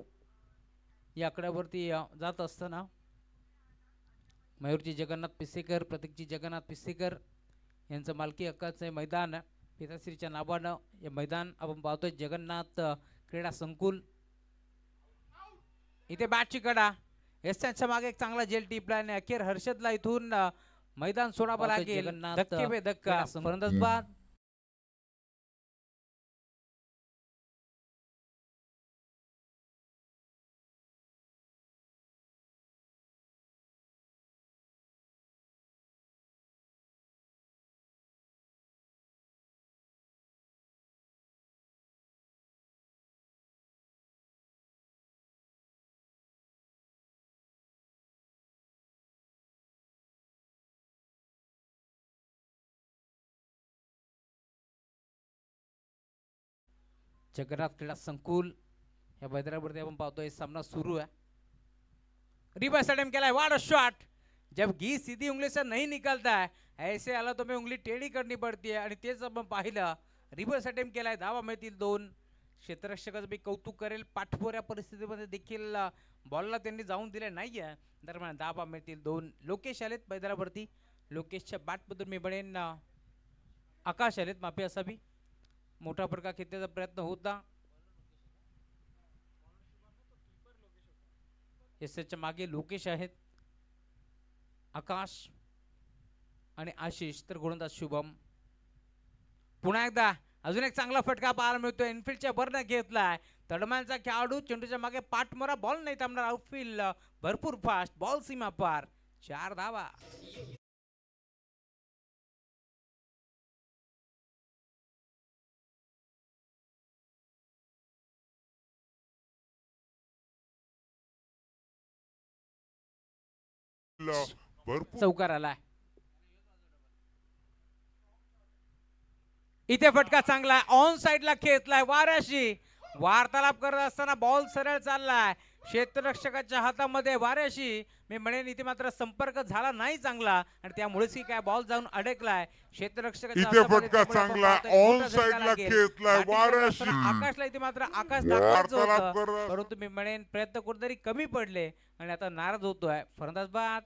Speaker 3: या आकड्यावरती जात असताना मयूरजी जगन्नाथ पिसेकर, प्रतीकजी जगन्नाथ पिसेकर यांचं मालकी हक्काचं मैदान पिताश्रीच्या नावानं हे मैदान आपण पाहतोय. जगन्नाथ क्रीडा संकुल. इथे बॅटची कडा, एसच्या मागे एक चांगला जेल टिपला आणि अखेर हर्षदला इथून मैदान सोडावं लागेल. धक्के पे धक्का फलंदाज जगन्नाथ क्रीडा संकुल या मैदानावरती आपण पाहतोय सामना सुरू आहे. रिवर्स अटेम्प्ट केलाय, वाट शॉट. जब घी सीधी उंगली से नहीं निकलता है ऐसे आला तो मैं उंगली टेढ़ी करनी पड़ती है, आणि तेच आपण पाहिलं. रिवर्स अटेम्प्ट केलाय, धावा मिळतील 2. क्षेत्ररक्षकाचं बी कौतुक करेल, पाठपोऱ्या परिस्थितीमध्ये देखील बॉलला त्यांनी जाऊन दिले नाहीये. दरम्यान धावा मिळतील 2. लोकेश आलेत मैदानावरती. लोकेशच्या बॅटमधून मी म्हणेन आकाश आलेत, माफी असावी. मोठा फटका खेचण्याचा प्रयत्न होता. एसच्या मागे लोकेश आहेत, आकाश आणि आशिष, तर गोलंदाज शुभम. पुन्हा एकदा अजून एक चांगला फटका पाहायला मिळतोय. इनफिल्डच्या वरनं घेतलाय तडम्यांचा खेळाडू, चेंडूच्या मागे पाठमोरा, बॉल नाही थांबणार. आउटफील्ड भरपूर फास्ट, बॉल सीमा पार, 4 धावा.
Speaker 2: भरपूर
Speaker 3: चौकार आलाय. इथे फटका चांगला ऑन साइडला खेचलाय, वाऱ्याशी वार्तालाप करत असताना बॉल सरळ चाललाय. क्षेत्ररक्षकाच्या हातामध्ये वाऱ्याशी मी म्हणेन इथे मात्र संपर्क झाला नाही चांगला आणि त्यामुळेच की काय बॉल जाऊन अडकलाय क्षेत्ररक्षकाच्या
Speaker 2: इथे
Speaker 3: हातामध्ये.
Speaker 2: फटका
Speaker 3: त्यामुळे आपण
Speaker 2: चांगला
Speaker 3: पाहतोय
Speaker 2: ऑन
Speaker 3: मोठा झटका
Speaker 2: साइडला
Speaker 3: लागेल.
Speaker 2: खेचलाय
Speaker 3: Batting करत
Speaker 2: वाऱ्याशी.
Speaker 3: असताना आकाशला इथे मात्र आकाश दाखवायचं
Speaker 2: वार्तालाप
Speaker 3: होतं
Speaker 2: करत
Speaker 3: परंतु मी म्हणेन प्रयत्न कुठेतरी कमी पडले आणि आता नाराज होतोय फलंदाज बाद.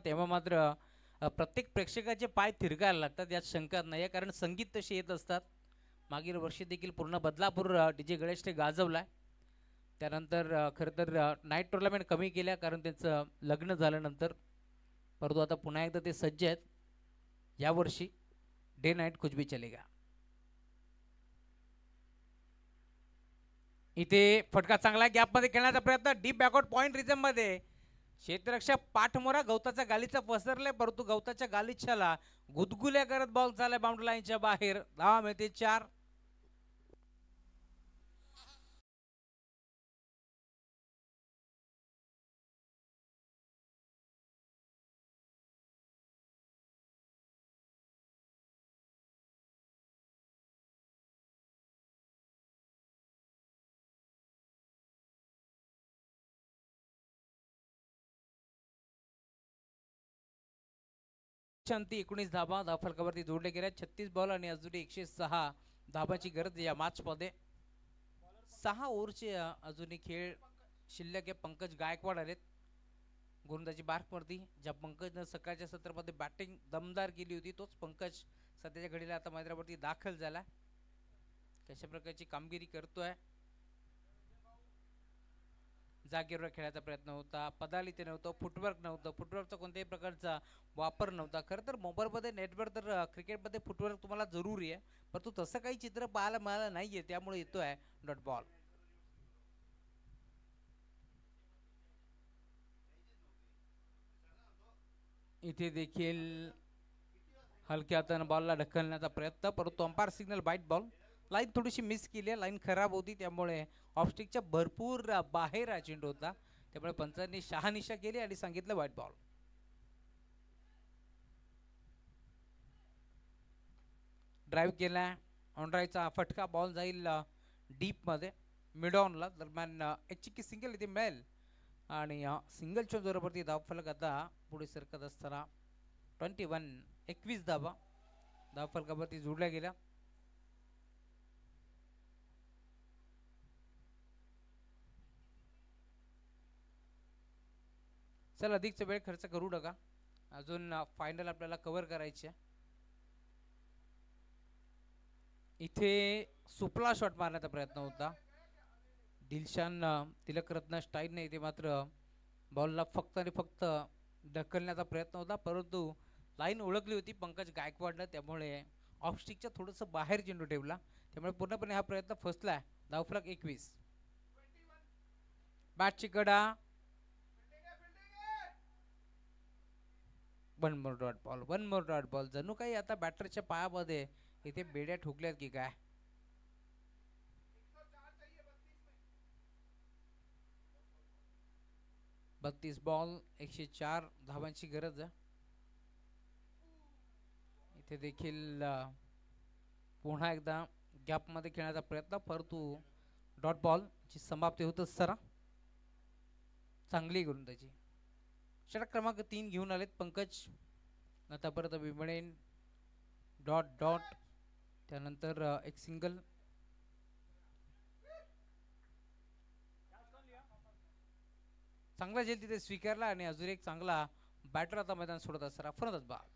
Speaker 3: तेव्हा मात्र प्रत्येक प्रेक्षकाचे पाय थिरकायला लागतात यात शंका नाही कारण संगीत तसे येत असतात. मागील वर्षी देखील पूर्ण बदलापूर डीजे गणेशने गाजवलाय. त्यानंतर खरं तर नाईट टुर्नामेंट कमी केल्या कारण त्यांचं लग्न झाल्यानंतर परंतु आता पुन्हा एकदा ते सज्ज आहेत. यावर्षी डे नाईट कुछ भी चलेगा. इथे फटका चांगला गॅपमध्ये खेळण्याचा प्रयत्न डीप बॅकआउट पॉइंट रिझम मध्ये क्षेत्ररक्षक पाठमोरा गवताच्या गालीचा पसरले परंतु गवताच्या गालीच्याला गुदगुल्या करत बॉल झालाय बाउंड्री लाईनच्या बाहेर. धावा मिळते 4. शांती 19 धाबा धावफलकावरती जोडले गेल्या 36 बॉल आणि अजून 106 धाबाची गरज या मॅच मध्ये. 6 ओव्हरचे अजूनही खेळ शिल्लक आहे. पंकज गायकवाड आलेत गोलंदाजी बारवरती. ज्या पंकजनं सकाळच्या सत्रामध्ये बॅटिंग दमदार केली होती तोच पंकज सध्याच्या घडीला आता मैदानावरती दाखल झाला. कशा प्रकारची कामगिरी करतोय. जागेवर खेळायचा प्रयत्न होता पदालिते नव्हतं फुटवर्क नव्हतं फुटवर्कचा कोणत्याही प्रकारचा वापर नव्हता. खरं तर मोबाईलमध्ये नेटवर तर क्रिकेटमध्ये फुटवर्क तुम्हाला जरुरी आहे परंतु तसं काही चित्र पाहायला मिळालं नाहीये त्यामुळे येतोय डॉट बॉल. इथे देखील हलक्या हाताने बॉलला ढकलण्याचा प्रयत्न परंतु अंपायर सिग्नल वाईट बॉल. लाईन थोडीशी मिस केली आहे. लाईन खराब होती त्यामुळे ऑफस्टिकच्या भरपूर बाहेर हा चेंडू होता त्यामुळे पंचांनी शहानिशा केली आणि सांगितलं व्हाईट बॉल. ड्राईव्ह केला ऑन ड्राईव्हचा फटका बॉल जाईल डीप मध्ये मिड ऑनला. दरम्यान एक चिक्की सिंगल इथे मिळेल आणि सिंगलच्या जोरावरती धावफलक आता पुढे सरकत असताना 21 धावा धावफलकावरती जोडल्या गेल्या. चल अधिकचा वेळ खर्च करू नका अजून फायनल आपल्याला कव्हर करायचे. इथे सुपला शॉट मारण्याचा प्रयत्न होता दिलशान तिलकरत्न स्टाईलने. इथे मात्र बॉलला फक्त आणि फक्त ढकलण्याचा प्रयत्न होता परंतु लाईन ओळखली होती पंकज गायकवाडनं त्यामुळे ऑफस्टिकच्या थोडंसं बाहेर चेंडू ठेवला त्यामुळे पूर्णपणे हा प्रयत्न फसला. धावफलक 21. बॅटची कडा वन मोर डॉट बॉल. जणू काही आता बॅटरच्या पायामध्ये इथे बेड्या ठोकल्यात की काय. बत्तीस बॉल 104 धावांची गरज आहे. इथे देखील पुन्हा एकदा गॅप मध्ये खेळण्याचा प्रयत्न परंतु डॉट बॉल ची समाप्ती होत असताना चांगली गोलंदाजी. षटक क्रमांक 3 घेऊन आलेत पंकज. आता परत विमळेन डॉट डॉट त्यानंतर एक सिंगल. चांगला झेल तिथे स्वीकारला आणि अजून एक चांगला बॅटर आता मैदान सोडत असताना फलंदाज बाद.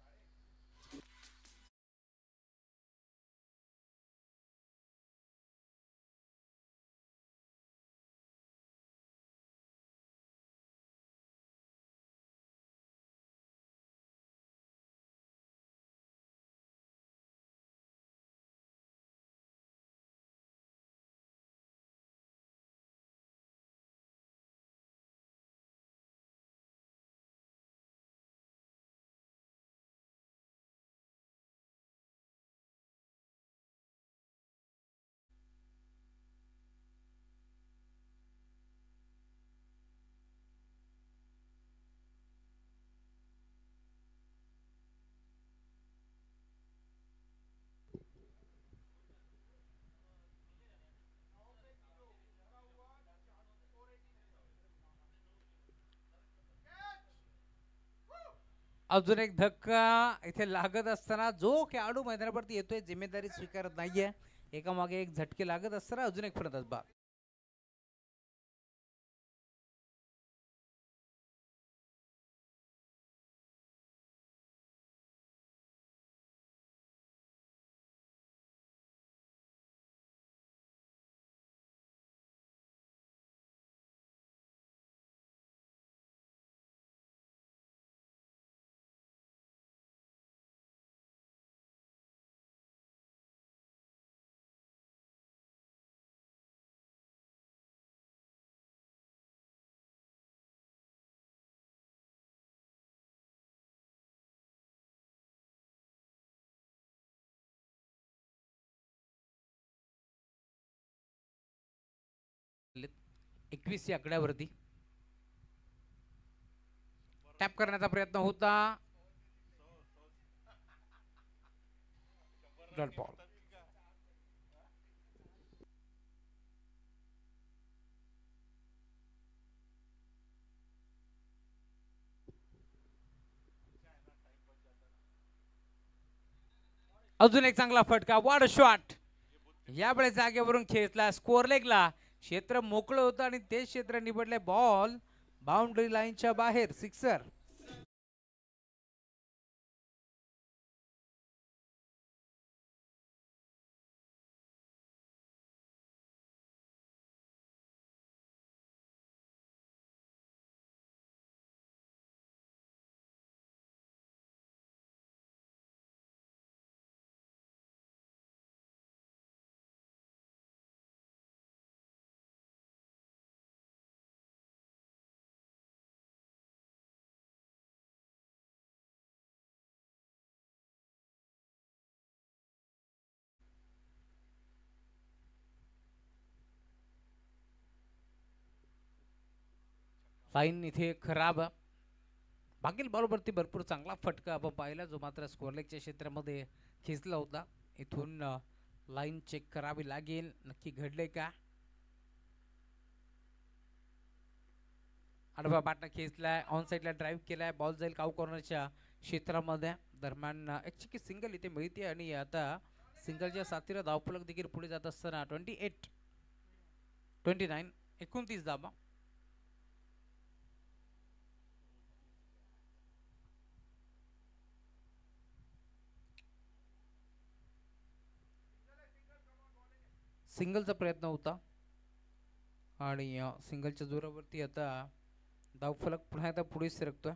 Speaker 3: अजून एक धक्का इथे लागत असताना जो खेळाडू मैदानावरती येतोय जिम्मेदारी स्वीकारत नाहीये. एकामागे एक झटके लागत असताना अजून एक फलंदाज बाद. आलेत. 21 या आकड्यावरती टॅप करण्याचा प्रयत्न होता. Dot ball. अजून एक चांगला फटका. What shot. यावेळी जागेवरून खेचला. स्कोअर लेगला क्षेत्र मोकळं होतं आणि ते क्षेत्र निवडले. बॉल बाउंड्री लाईनच्या बाहेर. सिक्सर. लाईन इथे खराब. मागील बॉलवरती भरपूर चांगला फटका आपण पाहिला जो मात्र स्कोअरलेगच्या क्षेत्रामध्ये खेचला होता. इथून लाईन चेक करावी लागेल. नक्की घडले का. आडवा बाटला खेचलाय. ऑन साईडला ड्राईव्ह केलाय. बॉल जाईल काऊ कॉर्नरच्या क्षेत्रामध्ये. दरम्यान एक चिकी सिंगल इथे मिळते आणि आता सिंगलच्या साथीला धावफलक देखील पुढे जात असताना 29 धावा. सिंगलचा प्रयत्न होता आणि सिंगलच्या जोरावरती आता धावफलक पुन्हा एकदा पुढे सरकतोय.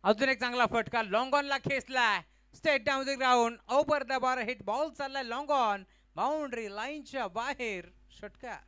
Speaker 3: अजून एक चांगला फटका. लॉंग ऑन ला खेचलाय. Straight down the ground. Over the bar hit. Ball चाललाय लॉंग ऑन. बाउंड्री लाईनच्या बाहेर. षटकार.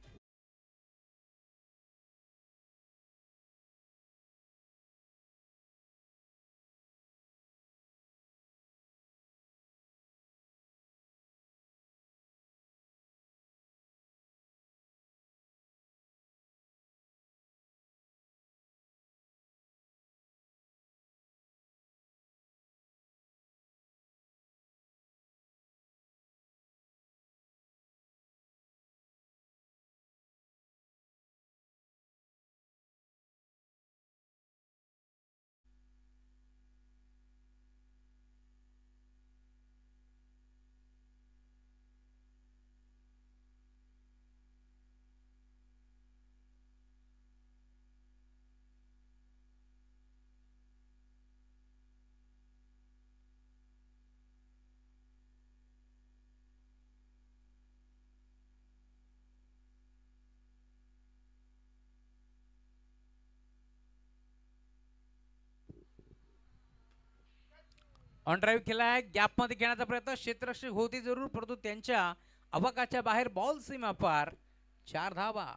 Speaker 3: ऑन ड्राईव्ह केलाय. गॅप मध्ये घेण्याचा प्रयत्न. क्षेत्ररक्षक होती जरूर परंतु त्यांच्या अवकाच्या बाहेर. बॉल सीमा पार. 4 धावा.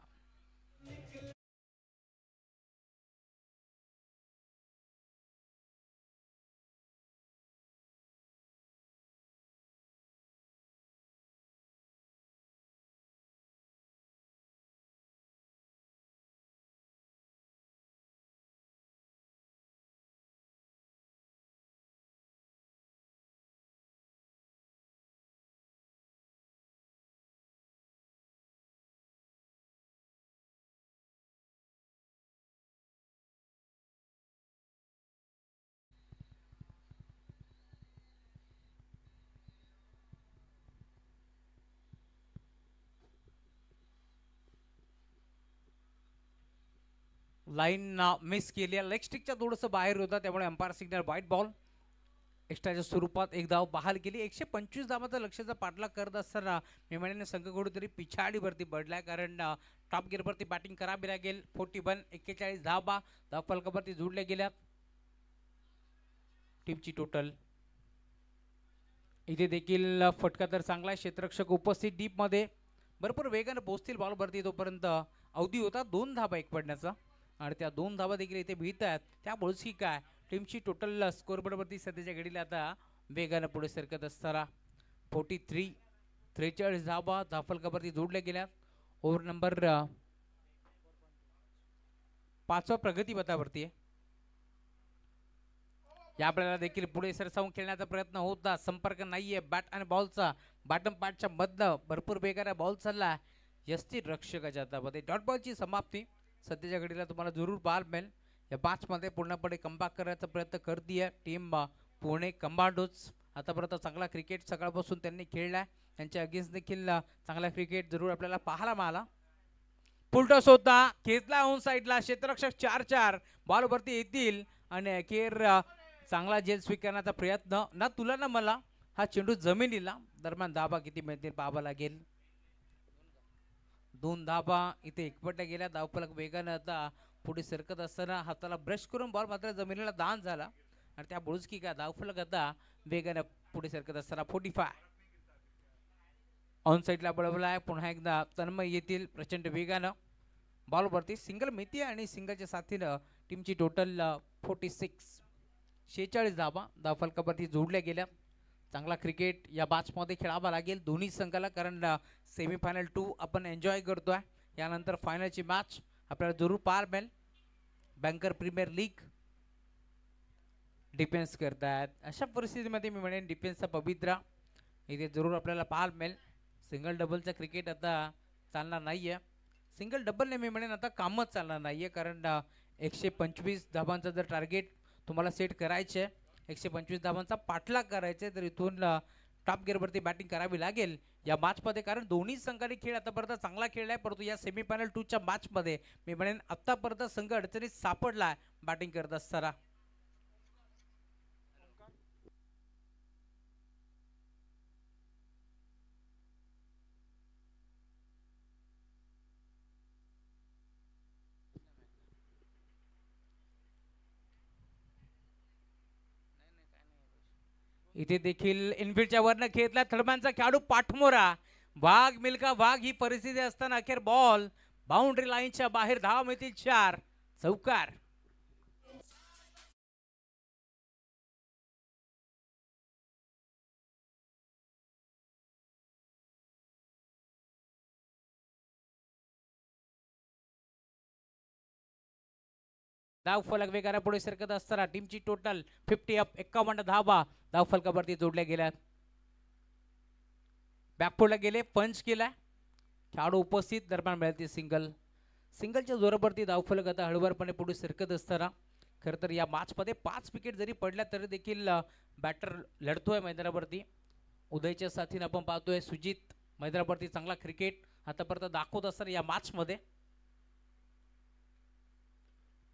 Speaker 3: लाईन मिस केली, लेग स्टिकच्या थोडंसं बाहेर होता, त्यामुळे अंपायर सिग्नल व्हाईट बॉल. एक्स्ट्राच्या स्वरूपात एक धाव बहाल केली. 125 धावाचा लक्ष्याचा पाठलाग करत असताना मी म्हणेन संघ कुठेतरी पिछाडीवरती पडलाय, कारण टॉप गिअरवरती बॅटिंग करावी लागेल. 41 41 धावा धावफलकावरती जोडल्या गेल्यात. टीमची टोटल इथे देखील फटका तर चांगला आहे. क्षेत्ररक्षक उपस्थित डीप मध्ये भरपूर वेगाने पोहोचतील बॉलवरती, तोपर्यंत अवधी होता 2 धावा एक पडण्याचा, आणि त्या 2 धावा देखील इथे भीत आहेत. त्यामुळेच ही काय टीमची टोटल स्कोरबोर्डवरती सध्याच्या घडीला आता वेगाने पुढे सरकत असताना 43 43 धावा धावफलकावरती जोडल्या गेल्यात. ओव्हर नंबर 5 प्रगती पथावरती आहे. या आपल्याला देखील पुढे सरसावून खेळण्याचा प्रयत्न होता, संपर्क नाहीये बॅट आणि बॉलचा. बॉटम पार्टच्या मधनं भरपूर वेगाने बॉल चालला यष्टी रक्षकाच्या हातामध्ये. डॉट बॉलची समाप्ती सध्याच्या घडीला तुम्हाला जरूर पाहायला मिळेल. या मॅचमध्ये पूर्णपणे कमबॅक करण्याचा प्रयत्न करतीये टीम पुणे कमांडोज. आतापर्यंत चांगला क्रिकेट सकाळपासून त्यांनी खेळलाय, त्यांच्या अगेन्स्ट देखील चांगला क्रिकेट जरूर आपल्याला पाहायला मिळाला. फुलटॉस होता, खेचला ऑन साईडला, क्षेत्ररक्षक 4-4 बॉलवरती येतील आणि अखेर चांगला जेल स्वीकारण्याचा प्रयत्न. ना तुला ना मला हा चेंडू जमिनीला. दरम्यान धाबा किती मिळतील पाहावा लागेल. 2 धाबा इथे एकपट्ट्या गेल्या. धावफलक वेगानं आता पुढे सरकत असताना हाताला ब्रश करून बॉल मात्र जमिनीला दान झाला, आणि त्या बुळुचकी का धावफलक आता वेगानं पुढे सरकत असताना 45 ऑन साईडला बळवला आहे. पुन्हा एकदा तन्मय येतील प्रचंड वेगानं बॉलवरती. सिंगल मिळते आणि सिंगलच्या साथीनं टीमची टोटल 46 46 धावा धावफलकावरती जोडल्या गेल्या. चांगला क्रिकेट या मॅचमध्ये खेळावा लागेल दोन्ही संघाला, कारण सेमीफायनल 2 आपण एन्जॉय करतोय. यानंतर फायनलची मॅच आपल्याला जरूर पाहायला मिळेल. बँकर प्रीमियर लीग डिफेन्स करतात, अशा परिस्थितीमध्ये मी म्हणेन डिफेन्सचा पवित्रा इथे जरूर आपल्याला पाहायला मिळेल. सिंगल डबलचा क्रिकेट आता चालणार नाहीये. सिंगल डबलने मी म्हणेन आता कामच चालणार नाहीये, कारण 125 धावांचा जर टार्गेट तुम्हाला सेट करायचे, 125 धावांचा पाठलाग करायचे, तर इथून टॉप गिअरवरती बॅटिंग करावी लागेल या मॅचमध्ये, कारण दोन्ही संघांनी खेळ आतापर्यंत चांगला खेळलाय. परंतु या सेमीफायनल 2च्या मॅचमध्ये मी म्हणेन आतापर्यंत संघ अडचणीत सापडलाय बॅटिंग करत असताना. इथे देखील इनफिल्डच्या वरनं खेळला थर्डमॅनचा खेळाडू पाठमोरा. वाघ मिल्का वाघ ही परिस्थिती असताना अखेर बॉल बाउंड्री लाईनच्या बाहेर. धावा मिळतील 4 चौकार. धावफलक वेगाने पुढे सरकत असताना टीमची टोटल 50 अप 51 धावा धावफलकावरती जोडल्या गेल्यात. बॅकफोडला गेले, पंच केला, खेळाडू उपस्थित. दरम्यान मिळते सिंगल. सिंगलच्या जोरावरती धावफलक आता हळूवारपणे पुढे सरकत असताना खरं तर या मॅचमध्ये 5 विकेट जरी पडल्या तरी देखील बॅटर लढतोय मैदानावरती. उदयच्या साथीने आपण पाहतोय सुजित मैदानावरती चांगला क्रिकेट आतापर्यंत दाखवत असताना या मॅचमध्ये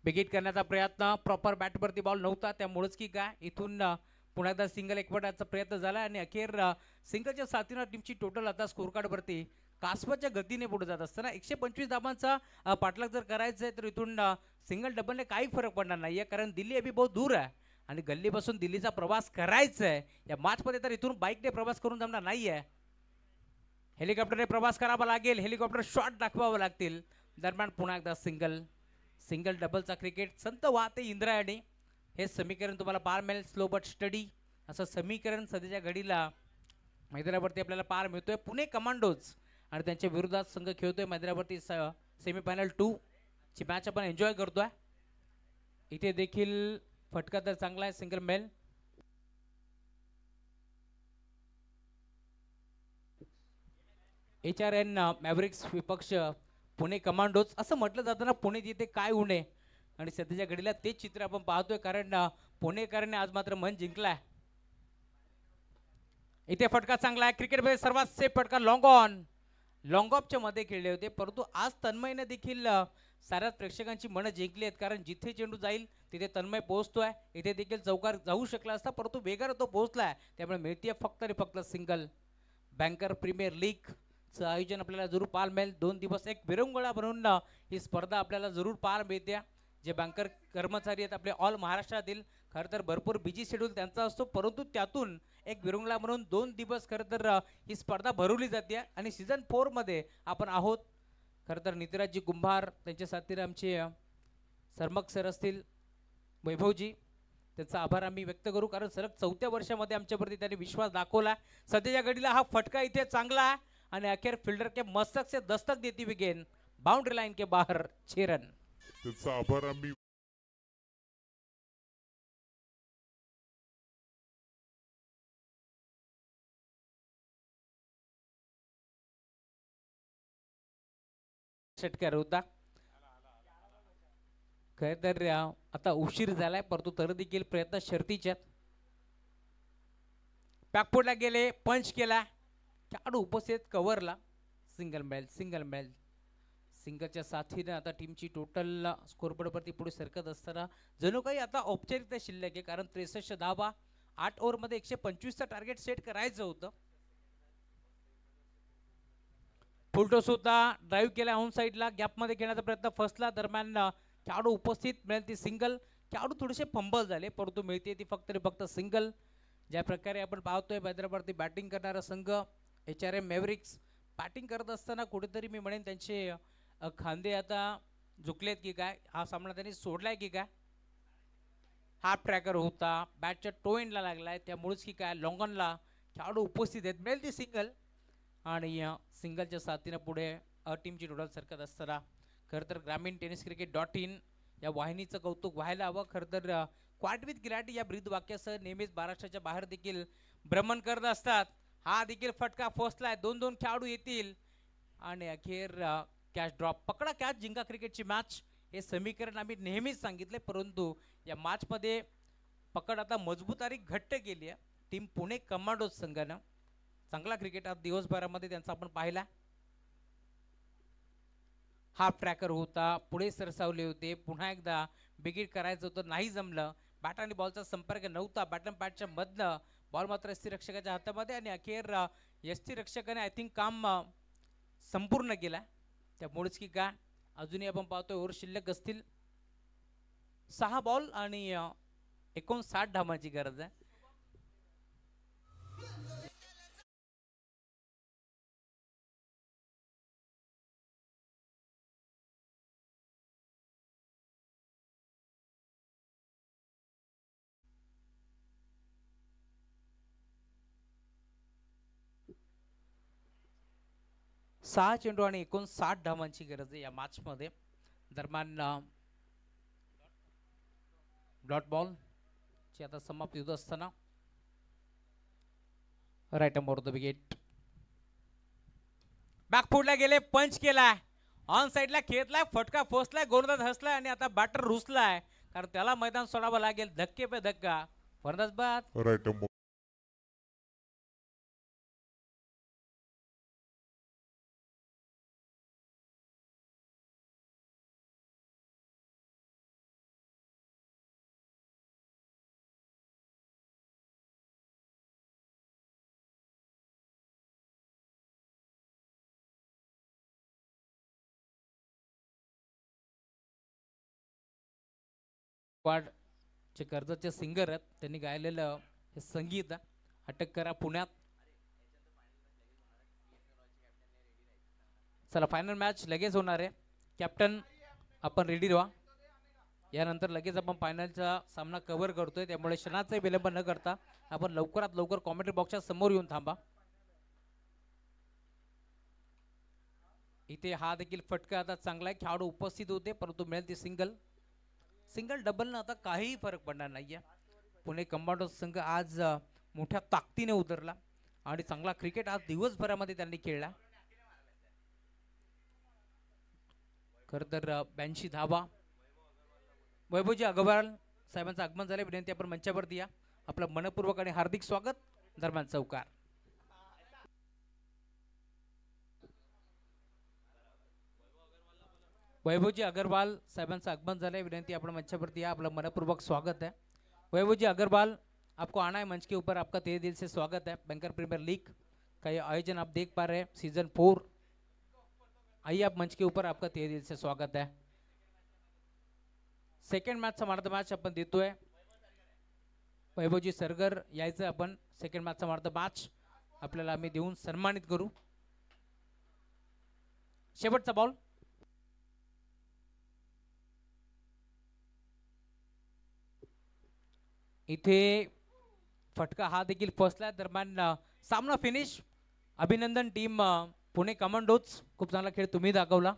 Speaker 3: बिगिट करण्याचा प्रयत्न. प्रॉपर बॅटवरती बॉल नव्हता, त्यामुळेच की काय इथून पुन्हा एकदा सिंगल एकवटाचा प्रयत्न झाला, आणि अखेर सिंगलच्या साथीनं टीमची टोटल आता स्कोर कार्डवरती कासवाच्या गतीने पुढे जात असताना 125 धावांचा पाठलाग जर करायचा आहे तर इथून सिंगल डबलने काही फरक पडणार नाहीये, कारण दिल्ली अभी बहुत दूर आहे आणि गल्लीपासून दिल्लीचा प्रवास करायचा आहे या मॅचमध्ये. तर इथून बाईकने प्रवास करून जमणार नाहीये, हेलिकॉप्टरने प्रवास करावा लागेल, हेलिकॉप्टर शॉट दाखवावं लागतील. दरम्यान पुन्हा एकदा सिंगल. सिंगल डबलचा क्रिकेट संत वाहते इंद्रायणी, हे समीकरण तुम्हाला पाहायला मिळेल. स्लो बट स्टडी असं समीकरण सध्याच्या घडीला मैदानावरती आपल्याला पाहायला मिळतोय. पुणे कमांडोज आणि त्यांच्या विरोधात संघ खेळतोय मैदानावरती. सेमीफायनल 2 ची मॅच आपण एन्जॉय करतोय. इथे देखील फटका तर चांगला आहे, सिंगल मेल. HRN मॅव्रिक्स विपक्ष पुणे कमांडोज असं म्हटलं जातं ना, पुणे तिथे काय उणे, आणि सध्याच्या घडीला तेच चित्र आपण पाहतोय, कारण पुणेकरांनी आज मात्र मन जिंकलाय. इथे फटका चांगला आहे, क्रिकेटमध्ये सर्वात सेफ फटका लॉंग ऑन. लॉंग ऑफच्या मध्ये खेळले होते, परंतु आज तन्मयने देखील साऱ्याच प्रेक्षकांची मनं जिंकली आहेत, कारण जिथे चेंडू जाईल तिथे तन्मय पोहोचतोय. इथे देखील चौकार जाऊ शकला असता, परंतु वेगानं तो पोहोचलाय, त्यामुळे मिळतीये फक्त आणि फक्त सिंगल. बँकर प्रीमियर लीगचं आयोजन आपल्याला जरूर पाहायला मिळेल. 2 दिवस एक विरंगुळा बनवून ही स्पर्धा आपल्याला जरूर पाहायला मिळते. जे बँकर कर्मचारी आहेत आपले ऑल महाराष्ट्रातील, खरं तर भरपूर बिजी शेड्यूल त्यांचा असतो, परंतु त्यातून एक विरंगुळा म्हणून 2 दिवस खरं तर ही स्पर्धा भरवली जाते. आणि सीझन 4 मध्ये आपण आहोत. खरं तर नितिराजजी कुंभार, त्यांच्या साथीला आमचे सरमक सर असतील, वैभवजी, त्यांचा आभार आम्ही व्यक्त करू, कारण सलग 4थ्या वर्षामध्ये आमच्यावरती त्यांनी विश्वास दाखवला. सध्याच्या घडीला हा फटका इथे चांगला आहे आणि अखेर फिल्डर के मस्तक से दस्तक देती हुई गेंद बाउंड्री लाइन के बाहर 6 रन.
Speaker 2: त्याचा आभार आम्ही
Speaker 3: षटकार होता. खरं तर आता उशीर झालाय, परंतु तर देखील प्रयत्न शर्तीच्यात. बॅकफुटला गेले, पंच केला, खेळाडू उपस्थित कव्हरला. सिंगल मिळेल. सिंगलच्या साथीनं आता टीमची टोटल स्कोरबोर्डवरती पुढे सरकत असताना जणू काही आता औपचारिकता शिल्लक आहे, कारण 63 धावा 8 ओव्हरमध्ये 125चं टार्गेट सेट करायचं होतं. फुलटॉस होता, ड्राईव्ह केला ऑन साईडला, गॅपमध्ये खेळण्याचा प्रयत्न फसला. दरम्यान खेळाडू उपस्थित, मिळेल ती सिंगल. खेळाडू थोडेसे फंबल झाले, परंतु मिळते ती फक्त आणि फक्त सिंगल. ज्या प्रकारे आपण पाहतोय हैदराबादवरती बॅटिंग करणारा संघ HRM मॅव्हरिक्स बॅटिंग करत असताना कुठेतरी मी म्हणेन त्यांचे खांदे आता झुकलेत की काय, हा सामना त्यांनी सोडलाय की काय. हाफ ट्रॅकर होता, बॅटच्या टो एंडला लागलाय, त्यामुळेच की काय लॉंगॉनला खेळाडू उपस्थित आहेत. मिळेल ती सिंगल. आणि सिंगलच्या साथीनं पुढे टीमची टोटल सरकत असताना खरं तर ग्रामीण टेनिस क्रिकेट.in या वाहिनीचं कौतुक व्हायला हवं. खरं तर क्वाट विथ गिराटी या ब्रीद वाक्यासह नेहमीच महाराष्ट्राच्या बाहेर देखील भ्रमण करत असतात. हा देखील फटका फसलाय, 2-2 खेळाडू येतील आणि अखेर कॅच ड्रॉप. पकडा कॅच जिंका क्रिकेटची मॅच, हे समीकरण आम्ही नेहमीच सांगितले, परंतु या मॅचमध्ये पकड आता मजबूत आणि घट्ट केली आहे. टीम पुणे कमांडोज संघानं चांगला क्रिकेट आज दिवसभरामध्ये त्यांचा आपण पाहिला. हाफ ट्रॅकर होता, पुढे सरसावले होते, पुन्हा एकदा बिगिट करायचं होतं, नाही जमलं. बॅट आणि बॉलचा संपर्क नव्हता, बॅटन पॅडच्या मधनं बॉल मात्र यष्टीरक्षकाच्या हातामध्ये आणि अखेर यष्टीरक्षकाने आय थिंक काम संपूर्ण केला. त्यामुळेच की काय अजूनही आपण पाहतोय ओव्हर शिल्लक असतील 6 बॉल आणि 59 धावांची गरज आहे. सहा चेंडू आणि 59 धावांची गरज आहे या मॅच मध्ये. दरम्यान डॉट बॉल ची आता समाप्ती होत असताना राईट अमोर द विकेट. बॅकफुटला गेले, पंच केलाय, ऑन साइडला खेळलाय, फटका फसलाय, गोलंदाज हसलाय आणि आता बॅटर रुसलाय, कारण त्याला मैदान सोडावं लागेल. धक्के पे धक्का, फलंदाज बाद.
Speaker 2: राईट
Speaker 3: क्वाड चे कर्जतचे सिंगर आहेत, त्यांनी गायलेलं हे संगीत अटक करा पुण्यात. चला फायनल मॅच लगेच होणार आहे. कॅप्टन आपण रेडी राहा, यानंतर लगेच आपण फायनलचा सामना कव्हर करतोय, त्यामुळे क्षणाचाही विलंब न करता आपण लवकरात लवकर कॉमेंट्री बॉक्सच्या समोर येऊन थांबा. इथे हा देखील फटका आता चांगला आहे, खेळाडू उपस्थित होते, परंतु मिळेल ती सिंगल डबलनं आता काहीही फरक पडणार नाहीये. पुणे कमांडो संघ आज मोठ्या ताकदीने उतरला आणि चांगला क्रिकेट आज दिवसभरामध्ये त्यांनी खेळला. खरं तर 82 धावा. वैभवजी अग्रवाल साहेबांचं आगमन झाले, विनंती आपण मंचावरती या. आपलं मनपूर्वक आणि हार्दिक स्वागत. दरम्यान चौकार. वैभवजी अग्रवाल साहेबांचं आगमन झालंय. विनंती आपण मंचावरती या, आपलं मनपूर्वक स्वागत है. वैभवजी अग्रवाल, आपको आना है मंच के ऊपर. आपका तहे दिल से स्वागत है. बैंकर प्रीमियर लीग का ये आयोजन आप देख पा रहे हैं, सीजन 4. आइए आप मंच के ऊपर, आपका तहे दिल से स्वागत है. सेकंड मॅचचा मार्थ मॅच आपण देतोय. वैभवजी सरगर यायचं आपण. सेकंड मॅचचा मार्थ मॅच आपल्याला आम्ही देऊन सन्मानित करू. शेवटचा बॉल. इथे फटका हा देखील फसला. दरम्यान सामना फिनिश. अभिनंदन टीम पुणे कमांडोज, खूप चांगला खेळ तुम्ही दाखवला.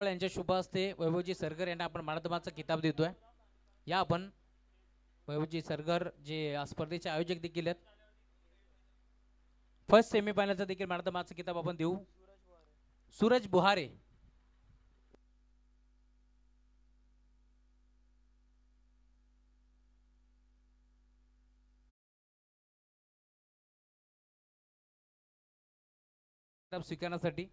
Speaker 3: यांच्या शुभ हस्ते वैभवजी सरगर यांना आपण मॅन किताब देतोय. या आपण वैभवजी सरगर जे स्पर्धेचे आयोजक देखील आहेत. फर्स्ट सेमीफायनलचा देखील मॅन किताब आपण देऊ. सूरज बुहारे. स्वीकारण्यासाठी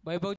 Speaker 3: वैभव